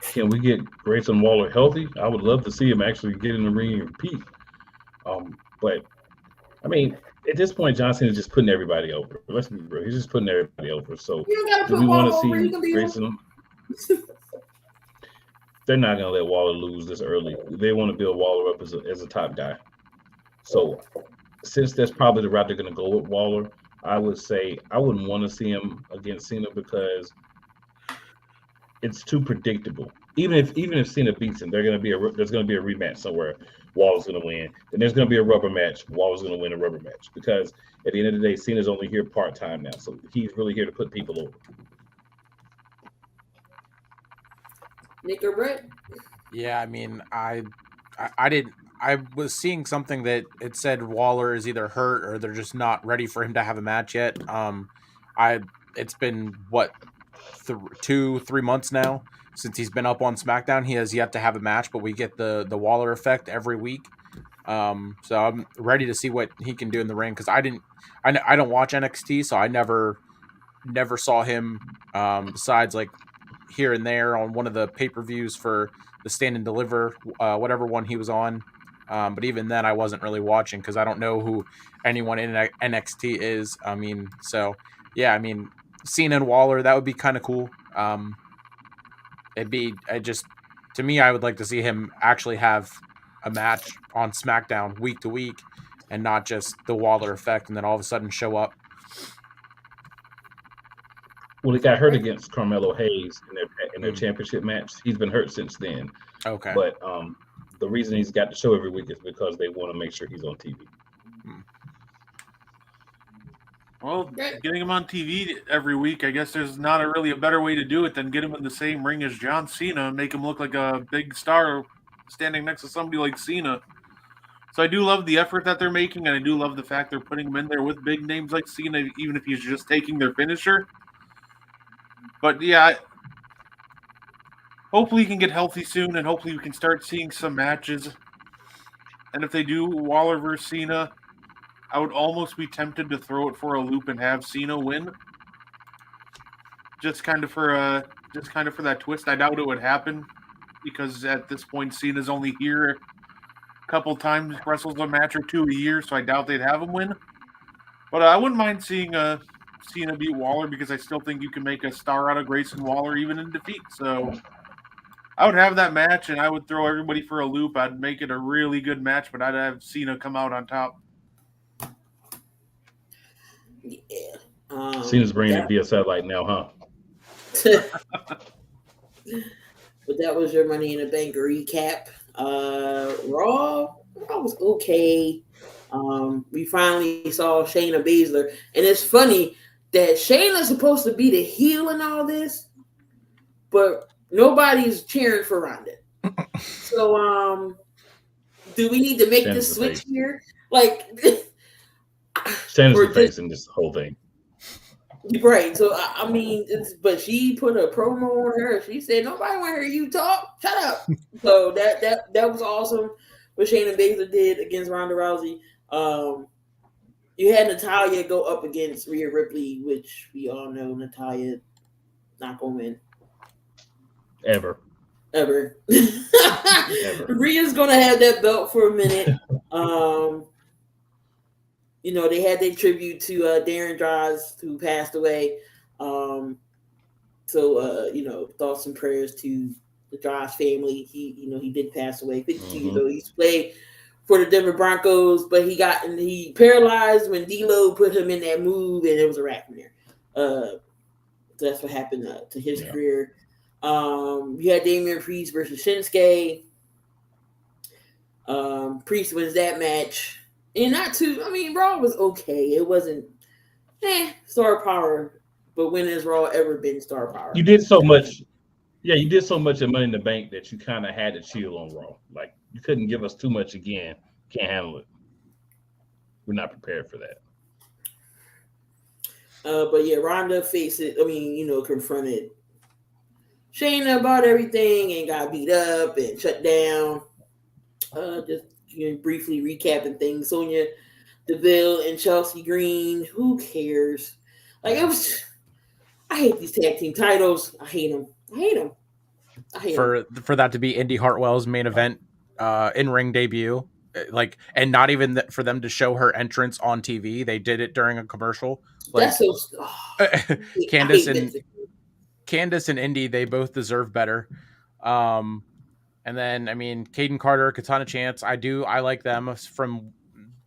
Can we get Grayson Waller healthy? I would love to see him actually get in the ring and compete. But I mean, at this point, John Cena is just putting everybody over. Let's be real; he's just putting everybody over. So, do we want to see Grayson? They're not going to let Waller lose this early. They want to build Waller up as a top guy. So, since that's probably the route they're going to go with Waller, I would say I wouldn't want to see him against Cena because it's too predictable. Even if Cena beats him, there's going to be a rematch somewhere. Waller's going to win. Then there's going to be a rubber match. Waller's going to win a rubber match because at the end of the day, Cena's only here part time now, so he's really here to put people over. Nick or Brett? Yeah, I mean, I was seeing something that it said Waller is either hurt or they're just not ready for him to have a match yet. It's been what 2-3 months now since he's been up on SmackDown. He has yet to have a match, but we get the Waller effect every week. So I'm ready to see what he can do in the ring because I don't watch NXT, so I never saw him besides like here and there on one of the pay-per-views for the Stand and Deliver, whatever one he was on. But even then, I wasn't really watching because I don't know who anyone in NXT is. I mean, so yeah, I mean, Cena and Waller, that would be kind of cool. To me, I would like to see him actually have a match on SmackDown week to week and not just the Waller effect and then all of a sudden show up. Well, he got hurt against Carmelo Hayes in their championship match. He's been hurt since then. Okay. But the reason he's got the show every week is because they want to make sure he's on TV. Well, getting him on TV every week, I guess there's not really a better way to do it than get him in the same ring as John Cena and make him look like a big star standing next to somebody like Cena. So I do love the effort that they're making, and I do love the fact they're putting him in there with big names like Cena, even if he's just taking their finisher. But yeah, hopefully he can get healthy soon, and hopefully we can start seeing some matches. And if they do Waller versus Cena, I would almost be tempted to throw it for a loop and have Cena win. Just kind of for that twist. I doubt it would happen because at this point Cena's only here a couple times, wrestles a match or two a year, so I doubt they'd have him win. But I wouldn't mind seeing Cena beat Waller because I still think you can make a star out of Grayson Waller even in defeat. So I would have that match and I would throw everybody for a loop. I'd make it a really good match, but I'd have Cena come out on top. Yeah. Cena's bringing it via satellite now, huh? But that was your Money in the Bank recap. Raw was okay. We finally saw Shayna Baszler, and it's funny that Shayna's supposed to be the heel in all this, but nobody's cheering for Ronda. So, do we need to make this switch here? Like, Shayna's the face in this whole thing. Right. So I mean, but she put a promo on her. She said, "Nobody want to hear you talk. Shut up." So that was awesome. What Shayna Baszler did against Ronda Rousey. You had Natalya go up against Rhea Ripley, which we all know Natalya not gonna win. Ever. Rhea's gonna have that belt for a minute. You know, they had their tribute to Darren Droz, who passed away. You know, thoughts and prayers to the Droz family. He did pass away. 52 years old. He's played for the Denver Broncos, but he paralyzed when D-Lo put him in that move, and it was a wrap from there. So that's what happened to his career. You had Damian Priest versus Shinsuke. Priest wins that match. And Raw was okay. It wasn't star power, but when has Raw ever been star power? You did so much. Yeah, you did so much of Money in the Bank that you kind of had to chill on Raw. Like, you couldn't give us too much again. Can't handle it. We're not prepared for that. But yeah, Ronda confronted Shayna about everything and got beat up and shut down. Just briefly recapping things. Sonya Deville and Chelsea Green. Who cares? I hate these tag team titles. I hate them. For that to be Indy Hartwell's main event in-ring debut, and not even for them to show her entrance on TV. They did it during a commercial. That's so. Candice and Indy, they both deserve better. And then Caden Carter, Katana Chance, I like them from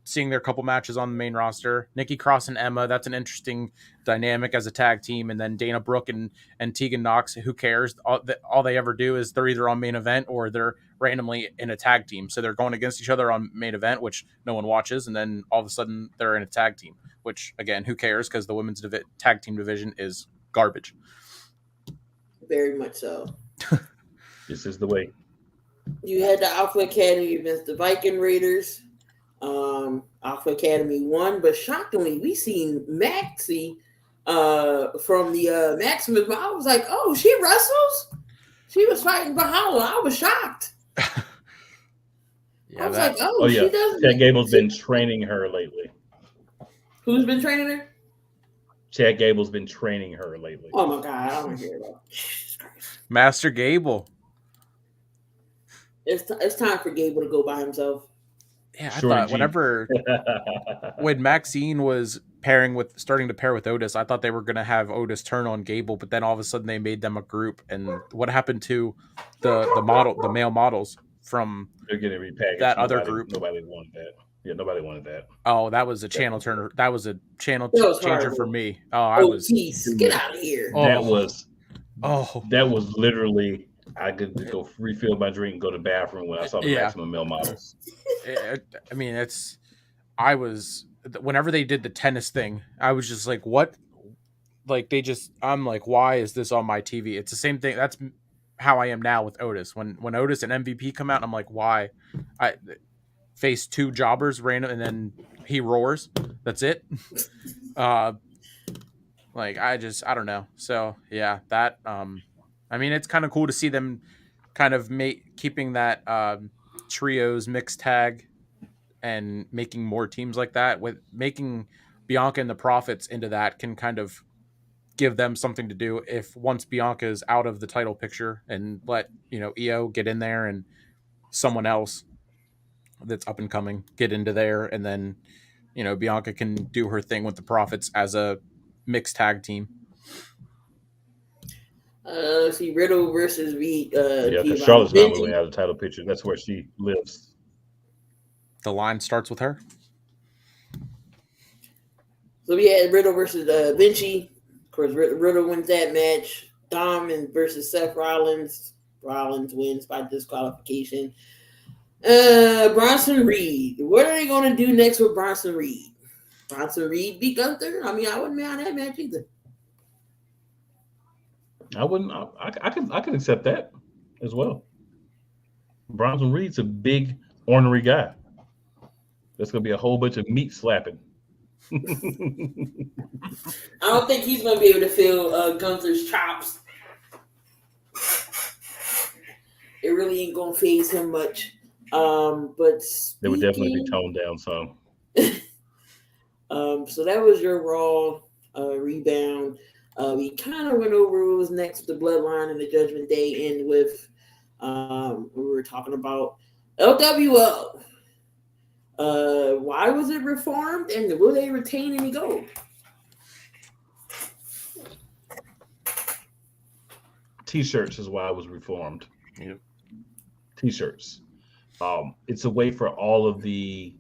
seeing their couple matches on the main roster. Nikki Cross and Emma, that's an interesting dynamic as a tag team. And then Dana Brooke and Tegan Knox, who cares? All they ever do is they're either on main event or they're randomly in a tag team. So they're going against each other on main event, which no one watches. And then all of a sudden they're in a tag team, which again, who cares? Because the women's tag team division is garbage. Very much so. This is the way. You had the Alpha Academy against the Viking Raiders. Alpha Academy won, but shockingly, we seen Maxie from the Maximus. I was like, oh, she wrestles? She was fighting Bahala. I was shocked. Yeah, I was like, she does. Chad Gable's been training her lately. Who's been training her? Chad Gable's been training her lately. Oh my God, I don't want to hear that. Jesus Christ. Master Gable. It's time for Gable to go by himself. Yeah, I thought when Maxine was starting to pair with Otis, I thought they were going to have Otis turn on Gable, but then all of a sudden they made them a group. And what happened to the male models from They're getting repackaged. That other group? Nobody wanted that. Yeah, nobody wanted that. Oh, that was a channel turner. That was a channel changer for me. Geez, get out of here. That was literally. I could go refill my drink and go to the bathroom when I saw the maximum male models. Whenever they did the tennis thing, I was just like, what? I'm like, why is this on my TV? It's the same thing. That's how I am now with Otis. When Otis and MVP come out, I'm like, why? I face two jobbers random and then he roars. That's it. I don't know. So yeah, that, it's kind of cool to see them kind of keeping that trios mixed tag and making more teams like that. With making Bianca and the Profits into that can kind of give them something to do if once Bianca is out of the title picture, and let Io get in there and someone else that's up and coming get into there, and then Bianca can do her thing with the Profits as a mixed tag team. See Riddle versus because Charlotte's not moving out of the title picture. That's where she lives. The line starts with her. So we had Riddle versus Vinci. Of course, Riddle wins that match. Dom versus Seth Rollins. Rollins wins by disqualification. Bronson Reed. What are they going to do next with Bronson Reed? Bronson Reed beat Gunther? I wouldn't be on that match either. I wouldn't. I could accept that as well. Bronson Reed's a big, ornery guy. There's going to be a whole bunch of meat slapping. I don't think he's going to be able to feel Gunther's chops. It really ain't going to faze him much. But they would definitely be toned down some. So that was your Raw Rebound. We kind of went over what was next with the Bloodline and the Judgment Day, and with we were talking about LWO. Why was it reformed, and will they retain any gold? T-shirts is why it was reformed. Yep. T-shirts. It's a way for all of the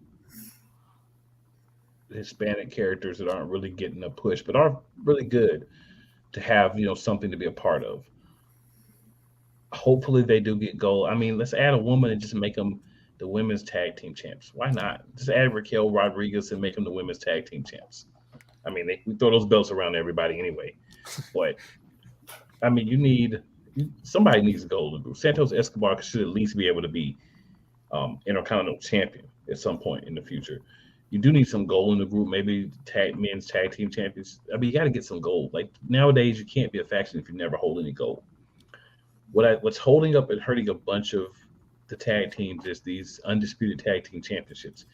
Hispanic characters that aren't really getting a push, but are really good to have, something to be a part of. Hopefully they do get gold. I mean, let's add a woman and just make them the women's tag team champs. Why not? Just add Raquel Rodriguez and make them the women's tag team champs. I mean, we throw those belts around everybody anyway. But I mean, somebody needs a golden group. Santos Escobar should at least be able to be Intercontinental champion at some point in the future. You do need some gold in the group, maybe men's tag team champions. I mean, you got to get some gold. Like nowadays, you can't be a faction if you never hold any gold. What's holding up and hurting a bunch of the tag teams is these undisputed tag team championships.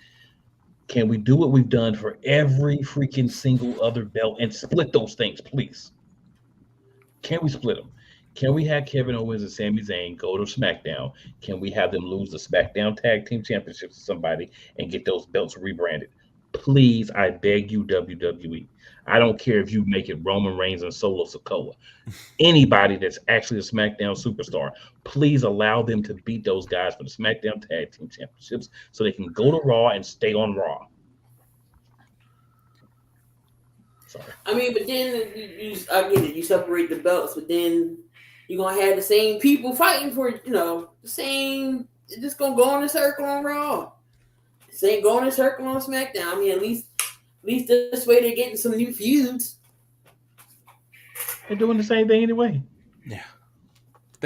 Can we do what we've done for every freaking single other belt and split those things, please? Can we split them? Can we have Kevin Owens and Sami Zayn go to SmackDown? Can we have them lose the SmackDown Tag Team Championships to somebody and get those belts rebranded? Please, I beg you, WWE. I don't care if you make it Roman Reigns and Solo Sikoa. Anybody that's actually a SmackDown superstar, please allow them to beat those guys for the SmackDown Tag Team Championships so they can go to Raw and stay on Raw. Sorry. I mean, but then I get it. You separate the belts, but then you're gonna have the same people fighting for the same. It's just gonna go in a circle on Raw. Same going in a circle on SmackDown. I mean, at least this way they're getting some new feuds. They're doing the same thing anyway. Yeah.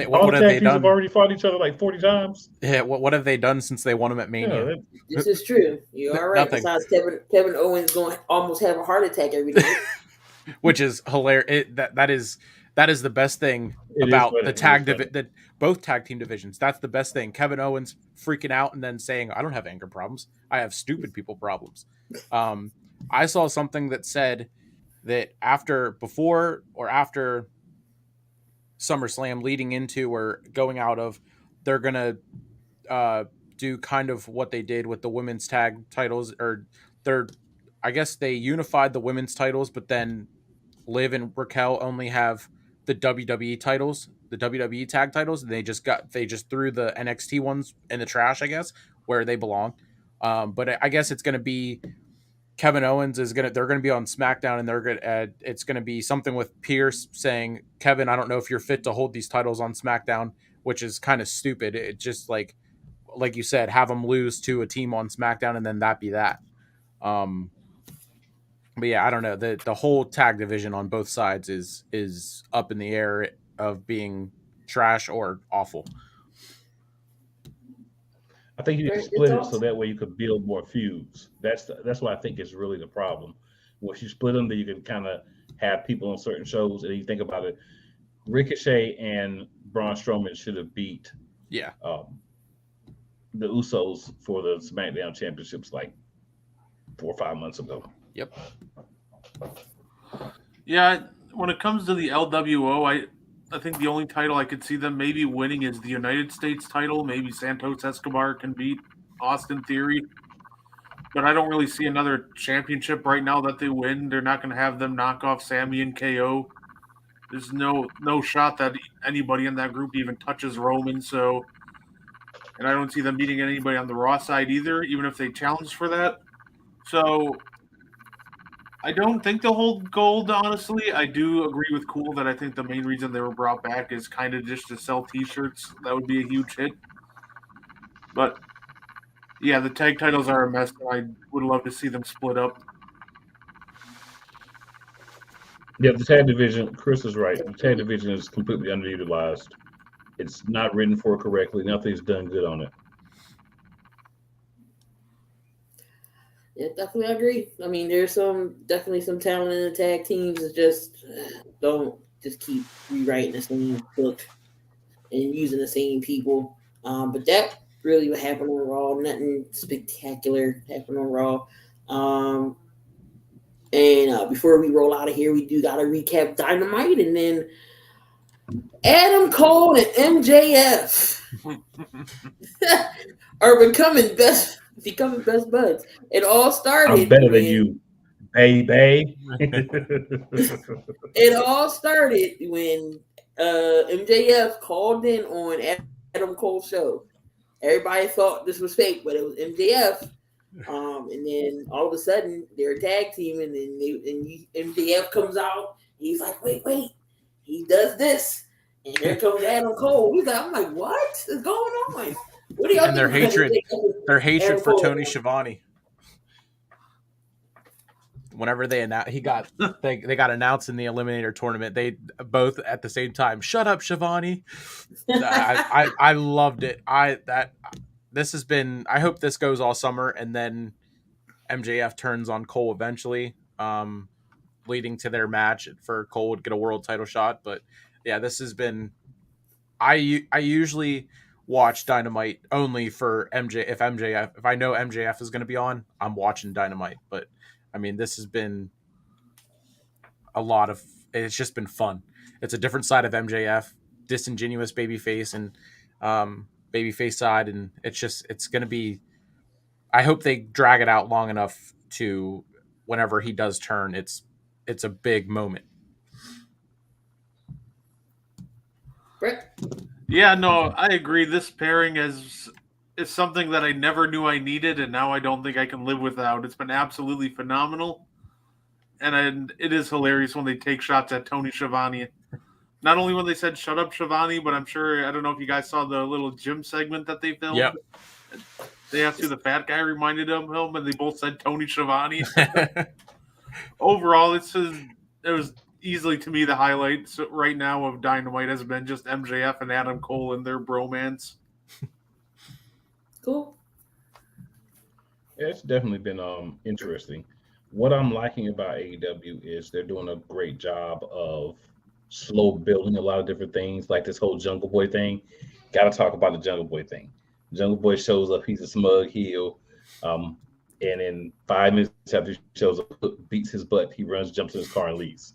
What have they done? Have already fought each other like 40 times. Yeah. What have they done since they won them at Mania? Yeah, this is true. You are right. Nothing. Besides, Kevin Owens going to almost have a heart attack every day, which is hilarious. That is the best thing about the both tag team divisions. That's the best thing. Kevin Owens freaking out and then saying, "I don't have anger problems. I have stupid people problems." I saw something that said that before or after SummerSlam, leading into or going out of, they're gonna do kind of what they did with the women's tag titles, or I guess they unified the women's titles, but then Liv and Raquel only have the WWE titles, the WWE tag titles, and they just threw the NXT ones in the trash, I guess, where they belong. But I guess it's going to be Kevin Owens they're going to be on SmackDown, and it's going to be something with Pierce saying, "Kevin, I don't know if you're fit to hold these titles on SmackDown," which is kind of stupid. It just like you said, have them lose to a team on SmackDown, and then that be that. But yeah, I don't know. The whole tag division on both sides is up in the air of being trash or awful. I think you need to split it so that way you could build more feuds. That's what I think is really the problem. Once you split them, then you can kind of have people on certain shows. And you think about it, Ricochet and Braun Strowman should have beat the Usos for the SmackDown Championships like 4 or 5 months ago. Yep. Yeah, when it comes to the LWO, I think the only title I could see them maybe winning is the United States title. Maybe Santos Escobar can beat Austin Theory. But I don't really see another championship right now that they win. They're not going to have them knock off Sammy and KO. There's no shot that anybody in that group even touches Roman. And I don't see them beating anybody on the Raw side either, even if they challenge for that. So I don't think they'll hold gold, honestly. I do agree with Cool that I think the main reason they were brought back is kind of just to sell T-shirts. That would be a huge hit. But, yeah, the tag titles are a mess. I would love to see them split up. Yeah, the tag division, Chris is right. The tag division is completely underutilized. It's not written for correctly. Nothing's done good on it. Yeah, definitely agree. I mean, there's definitely some talent in the tag teams. It's just don't just keep rewriting the same book and using the same people. But that really what happened on Raw. Nothing spectacular happened on Raw. And before we roll out of here, we do got to recap Dynamite, and then Adam Cole and MJF are becoming best buds. It all started. I'm better than you, baby. It all started when MJF called in on Adam Cole's show Everybody thought this was fake, but it was MJF. And then all of a sudden they're a tag team, and then MJF comes out. He's like, wait, he does this, and here comes Adam Cole. I'm like, what is going on? What do y'all? And their hatred for Tony Schiavone. Whenever they got announced in the Eliminator tournament, they both at the same time, shut up, Schiavone. I loved it. This has been, I hope this goes all summer, and then MJF turns on Cole eventually, leading to their match for Cole to get a world title shot. But yeah, this has been, I usually watch Dynamite only for if I know MJF is going to be on, I'm watching Dynamite. But I mean, this has been it's just been fun. It's a different side of MJF, disingenuous babyface and babyface side. And it's going to be, I hope they drag it out long enough to whenever he does turn, it's a big moment. Brett? Yeah, no, I agree. This pairing is something that I never knew I needed, and now I don't think I can live without. It's been absolutely phenomenal, and it is hilarious when they take shots at Tony Schiavone. Not only when they said "shut up, Schiavone," but I'm sure, I don't know if you guys saw the little gym segment that they filmed. Yep. They asked who the fat guy reminded him, and they both said Tony Schiavone. Overall, it was easily, to me, the highlight right now of Dynamite has been just MJF and Adam Cole and their bromance. Cool. Yeah, it's definitely been interesting. What I'm liking about AEW is they're doing a great job of slow building a lot of different things, like this whole Jungle Boy thing. Got to talk about the Jungle Boy thing. Jungle Boy shows up, he's a smug heel, and in 5 minutes after he shows up, beats his butt, he runs, jumps in his car, and leaves.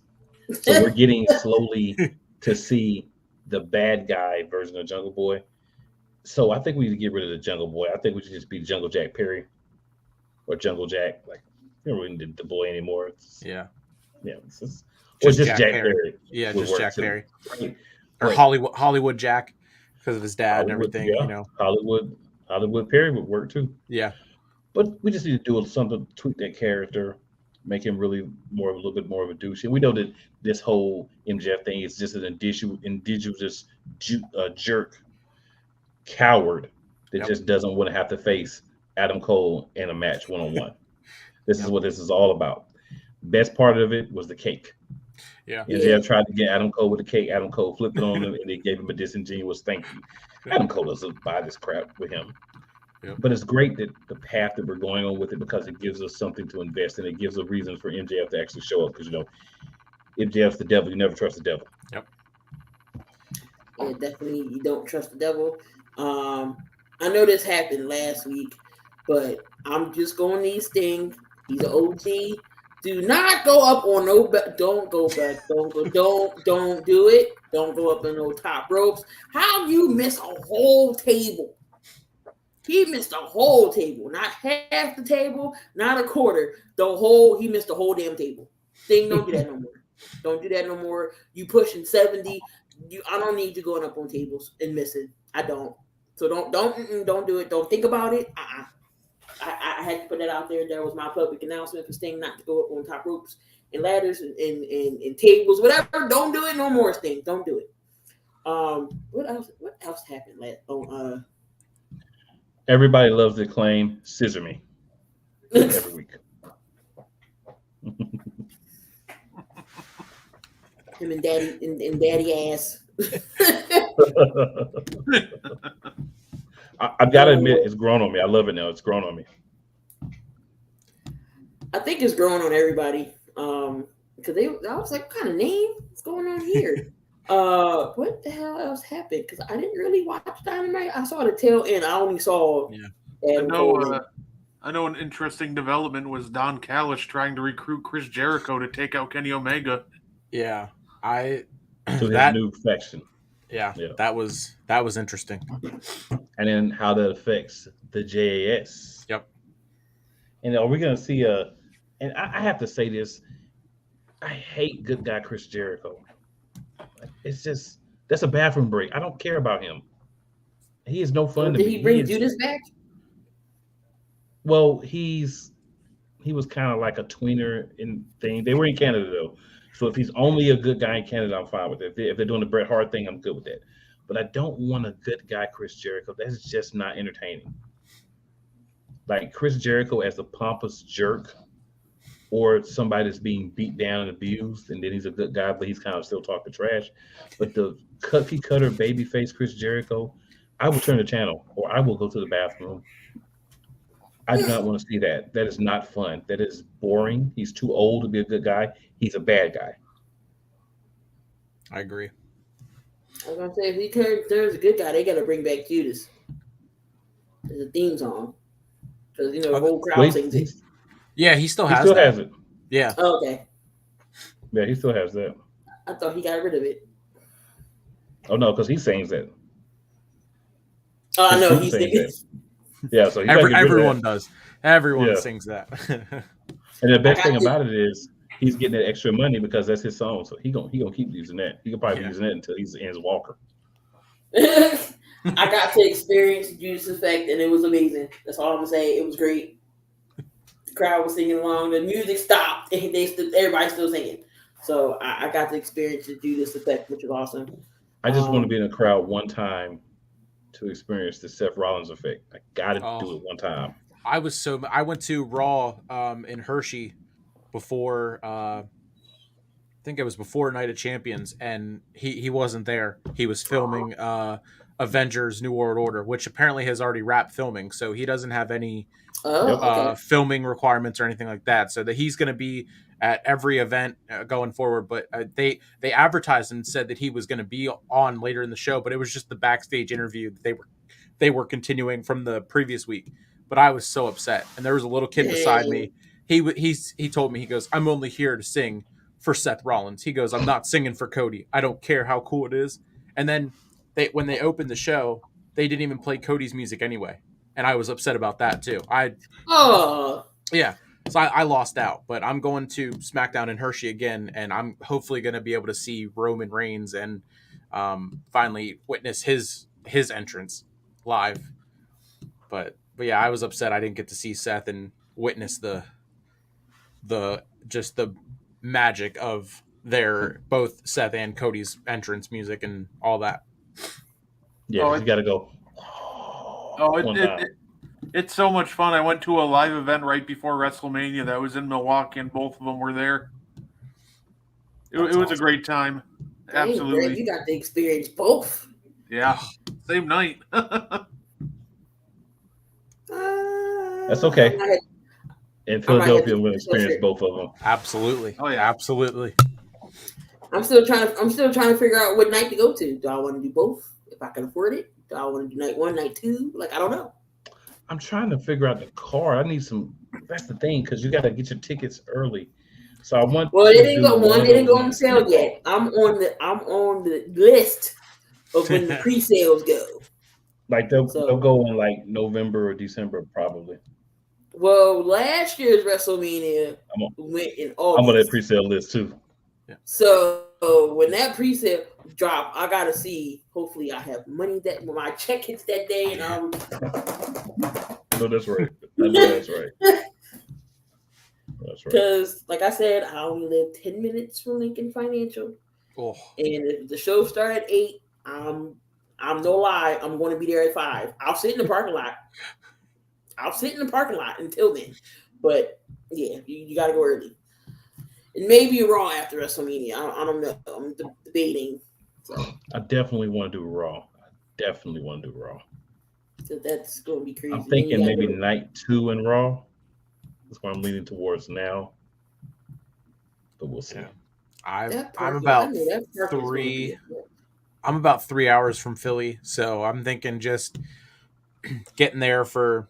So we're getting slowly to see the bad guy version of Jungle Boy. So I think we need to get rid of the Jungle Boy. I think we should just be Jungle Jack Perry or Jungle Jack. Like, we don't really need the boy anymore. Yeah. It's just Jack Perry. Yeah, just Jack Perry. Right. Or Hollywood Jack, because of his dad and everything. Yeah. Hollywood Perry would work too. Yeah. But we just need to do something to tweak that character, make him really a little bit more of a douche. And we know that this whole MJF thing is just an indigenous jerk coward that just doesn't want to have to face Adam Cole in a match one-on-one. This is what this is all about. Best part of it was the cake. Yeah. MJF tried to get Adam Cole with the cake. Adam Cole flipped it on him, and they gave him a disingenuous thank you. Adam Cole doesn't buy this crap with him. Yep. But it's great that the path that we're going on with it, because it gives us something to invest in. It gives a reason for MJF to actually show up, because, MJF's the devil. You never trust the devil. Yep. Yeah, definitely you don't trust the devil. I know this happened last week, but I'm just going to Sting. He's an OG. Do not go up on no back. Don't go back. Don't do it. Don't go up on no top ropes. How you miss a whole table? He missed a whole table, not half the table, not a quarter. He missed the whole damn table. Sting, don't do that no more. Don't do that no more. You pushing 70. I don't need you going up on tables and missing. I don't. So don't do it. Don't think about it. I had to put that out there. That was my public announcement for Sting not to go up on top ropes and ladders and tables, whatever. Don't do it no more, Sting. Don't do it. What else happened last? Everybody loves to claim Scissor Me every week. Him and daddy ass. I've got to admit, it's grown on me. I love it now. It's grown on me. I think it's grown on everybody. Because I was like, what kind of name? What's going on here? What the hell else happened? Because I didn't really watch Dynamite. I saw the tail end. I only saw. Yeah. I know an interesting development was Don Callis trying to recruit Chris Jericho to take out Kenny Omega. Yeah, to that new faction. Yeah, that was interesting. And then how that affects the JAS. Yep. And are we going to see and I have to say this, I hate good guy Chris Jericho. It's just, that's a bathroom break. I don't care about him. He is no fun to Did me. he bring is Judas back? well, he was kind of like a tweener in thing. They were in Canada though, so if he's only a good guy in Canada, I'm fine with it. If they're doing the Bret Hart thing, I'm good with that. But I don't want a good guy, Chris Jericho. That's just not entertaining. Like Chris Jericho as a pompous jerk, or somebody that's being beat down and abused, and then he's a good guy, but he's kind of still talking trash. But the cookie cutter babyface Chris Jericho, I will turn the channel or I will go to the bathroom. I do not want to see that. That is not fun. That is boring. He's too old to be a good guy. He's a bad guy. I agree. I was gonna say if he turns a good guy, they gotta bring back Judas as a theme song because the whole crowd Wait, sings it. Yeah, he still he has still that. has it. Yeah. Oh, okay, Yeah, he still has that. I thought he got rid of it. Oh no, because he sings that. Oh, I His know group he's sings thinking. that. Yeah, so you gotta get rid of Everyone that. does. Everyone Yeah. sings that. And the best I thing got to- about it is he's getting that extra money because that's his song. So he gonna keep using that. He could probably be Yeah. using that until he ends Walker. I got to experience Judas Effect, and it was amazing. That's all I'm gonna say. It was great. The crowd was singing along. The music stopped, and everybody's still singing. So I got to experience the Judas Effect, which was awesome. I just want to be in a crowd one time to experience the Seth Rollins effect. I gotta do it one time. I went to Raw in Hershey before I think it was before Night of Champions, and he wasn't there. He was filming Avengers New World Order, which apparently has already wrapped filming, so he doesn't have any Okay. filming requirements or anything like that. So that he's going to be at every event going forward. But they advertised and said that he was going to be on later in the show, but it was just the backstage interview that they were continuing from the previous week. But I was so upset, and there was a little kid beside me. He told me, he goes, "I'm only here to sing for Seth Rollins." He goes, "I'm not singing for Cody. I don't care how cool it is." And then when they opened the show, they didn't even play Cody's music anyway, and I was upset about that too. Yeah, so I lost out. But I'm going to SmackDown in Hershey again, and I'm hopefully going to be able to see Roman Reigns and finally witness his entrance live. But yeah, I was upset I didn't get to see Seth and witness the just the magic of their both Seth and Cody's entrance music and all that. Yeah, Oh, you got to go. It's so much fun. I went to a live event right before WrestleMania that was in Milwaukee, and both of them were there. It was awesome. a great time. Dang, Absolutely. Greg, you got to experience both. Yeah. Same night. That's okay. In Philadelphia, to we'll experience both of them. Absolutely. Oh, yeah. Absolutely. I'm still trying to figure out what night to go to. Do I want to do both? If I can afford it, do I want to do night one, night two? Like, I don't know. I'm trying to figure out the car. I need some. That's the thing, because you got to get your tickets early. So I want. Well, they didn't go on sale yet. I'm on the list of when the pre-sales go. Like they'll go in like November or December probably. Well, last year's WrestleMania went in August. I'm on that pre-sale list too. Yeah. So when that pre-sale drop, I gotta see. Hopefully, I have money that when my check hits that day, and I'm. No, that's right. I know that's right. That's right. Because, like I said, I only live 10 minutes from Lincoln Financial, and if the show starts at 8, I'm no lie. I'm going to be there at 5. I'll sit in the parking lot. Until then. But yeah, you got to go early. And maybe Raw after WrestleMania. I don't know. I'm debating. So. I definitely want to do Raw. So that's going to be crazy. I'm thinking maybe night 2 in Raw. That's what I'm leaning towards now. But we'll see. I'm about 3. I'm about 3 hours from Philly, so I'm thinking just getting there for.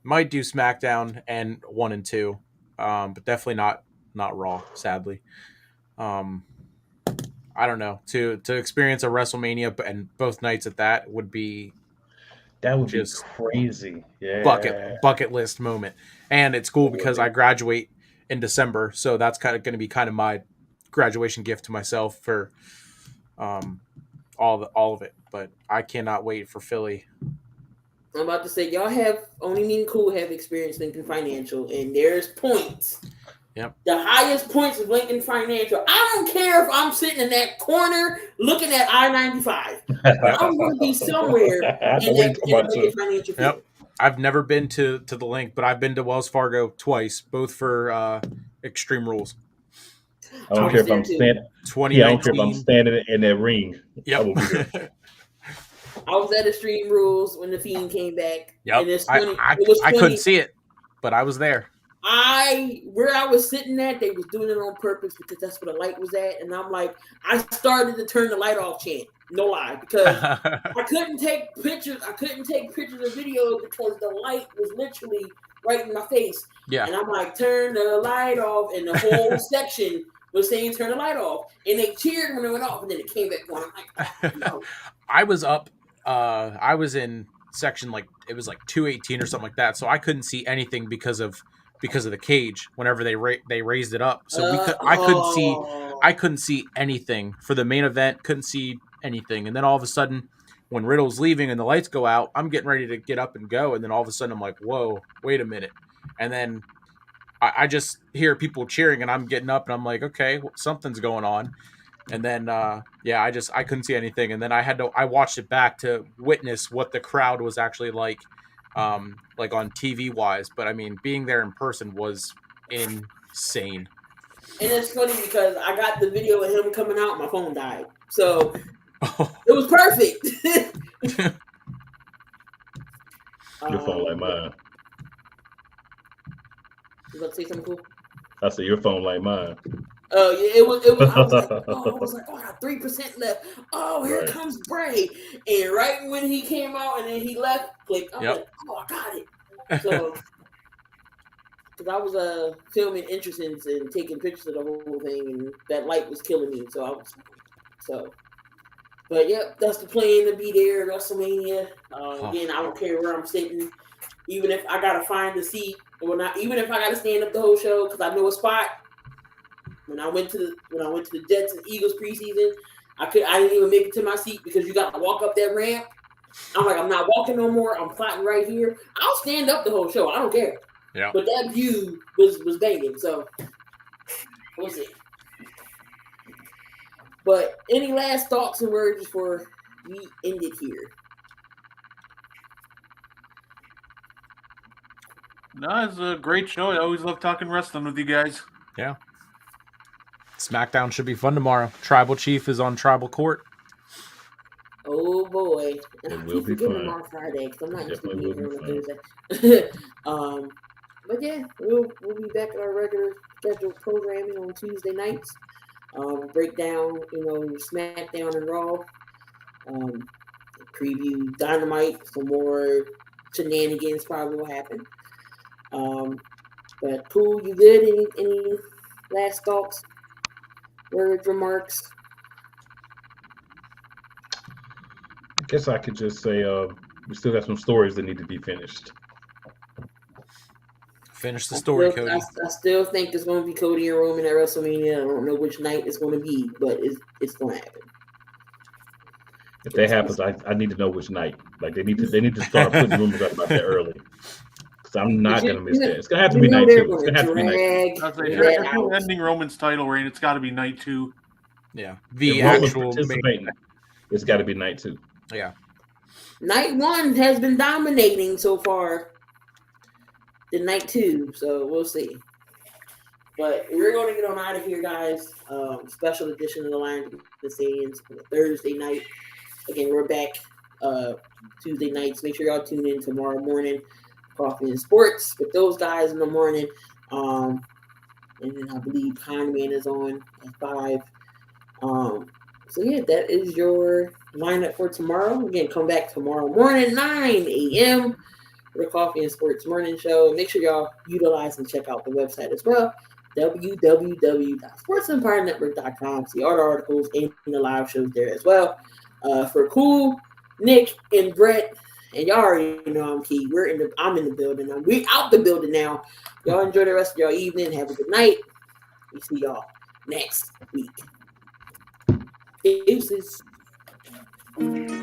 Might do SmackDown and 1 and 2, but definitely not Raw. Sadly, I don't know. To experience a WrestleMania and both nights at that would be just crazy. Yeah, bucket list moment. And it's cool because I graduate in December, so that's kind of going to be kind of my graduation gift to myself for all of it. But I cannot wait for Philly. I'm about to say, y'all have only me and Cool have experience Lincoln Financial, and there's points. Yep. The highest points of Lincoln Financial. I don't care if I'm sitting in that corner looking at I-95. I'm going to be somewhere in the Lincoln Financial field. Yep. I've never been to the Link, but I've been to Wells Fargo twice, both for Extreme Rules. I don't care if I'm standing. Yeah, I don't care if I'm standing in that ring. Yep. I will be there. I was at Extreme Rules when the Fiend came back. Yep. And it's I couldn't see it, but I was there. Where I was sitting at, they was doing it on purpose because that's where the light was at. And I'm like, I started to turn the light off, chant. No lie, because I couldn't take pictures. I couldn't take pictures or videos because the light was literally right in my face. Yeah. And I'm like, turn the light off, and the whole section was saying turn the light off, and they cheered when it went off, and then it came back on. I'm like, no. I was up. I was in section it was 218 or something like that, so I couldn't see anything because of the cage. Whenever they raised it up, so I couldn't see anything for the main event. Couldn't see anything, and then all of a sudden, when Riddle's leaving and the lights go out, I'm getting ready to get up and go, and then all of a sudden I'm like, whoa, wait a minute, and then I just hear people cheering, and I'm getting up, and I'm like, okay, well, something's going on. And then, I couldn't see anything. And then I watched it back to witness what the crowd was actually like on TV wise. But I mean, being there in person was insane. And it's funny because I got the video of him coming out, my phone died. So it was perfect. Your phone like mine. You about to say something cool? I said your phone like mine. Oh yeah, it was. I was like, oh, I got 3% left. Oh, here comes Bray, and right when he came out and then he left, click. I'm like, oh, I got it. So, because I was filming entrances and taking pictures of the whole thing, and that light was killing me. But yep, that's the plan to be there at WrestleMania. Again, I don't care where I'm sitting, even if I gotta find the seat, or not. Even if I gotta stand up the whole show because I know a spot. When I went to the Jets and Eagles preseason, I didn't even make it to my seat because you got to walk up that ramp. I'm like, I'm not walking no more. I'm plotting right here. I'll stand up the whole show. I don't care. Yeah. But that view was banging. So we'll see. But any last thoughts and words before we end it here? No, it's a great show. I always love talking wrestling with you guys. Yeah. SmackDown should be fun tomorrow. Tribal Chief is on Tribal Court. Oh boy! It will be fun. On Friday because I'm not used to being here on Thursday. But yeah, we'll be back at our regular scheduled programming on Tuesday nights. Break down, SmackDown and Raw. Preview Dynamite. Some more shenanigans probably will happen. But cool, you good? Any last thoughts? Words, remarks? I guess I could just say we still got some stories that need to be finished. Finish the story, Cody. I still think it's going to be Cody and Roman at WrestleMania. I don't know which night it's going to be, but it's going to happen. If that happens, I need to know which night. Like they need to start putting rumors out about that early. I'm not going to miss that. It's going to have to be night 2. It's going to have to be night 2. If you're ending Roman's title reign, it's got to be night 2. Yeah. The actual participating, it's got to be night 2. Yeah. Night 1 has been dominating so far. The night 2, so we'll see. But we're going to get on out of here, guys. Special edition of the Lions of the Stadiums Thursday night. Again, we're back Tuesday nights. Make sure y'all tune in tomorrow morning. Coffee and Sports with those guys in the morning. And then I believe Conman is on at 5. So yeah, that is your lineup for tomorrow. Again, come back tomorrow morning, 9 a.m. for the Coffee and Sports Morning Show. Make sure y'all utilize and check out the website as well. www.sportsempirenetwork.com. See all the articles and the live shows there as well. For Cool, Nick, and Brett. And y'all already know I'm Key. I'm in the building. We out the building now. Y'all enjoy the rest of your evening. Have a good night. We see y'all next week. Deuces. Bye.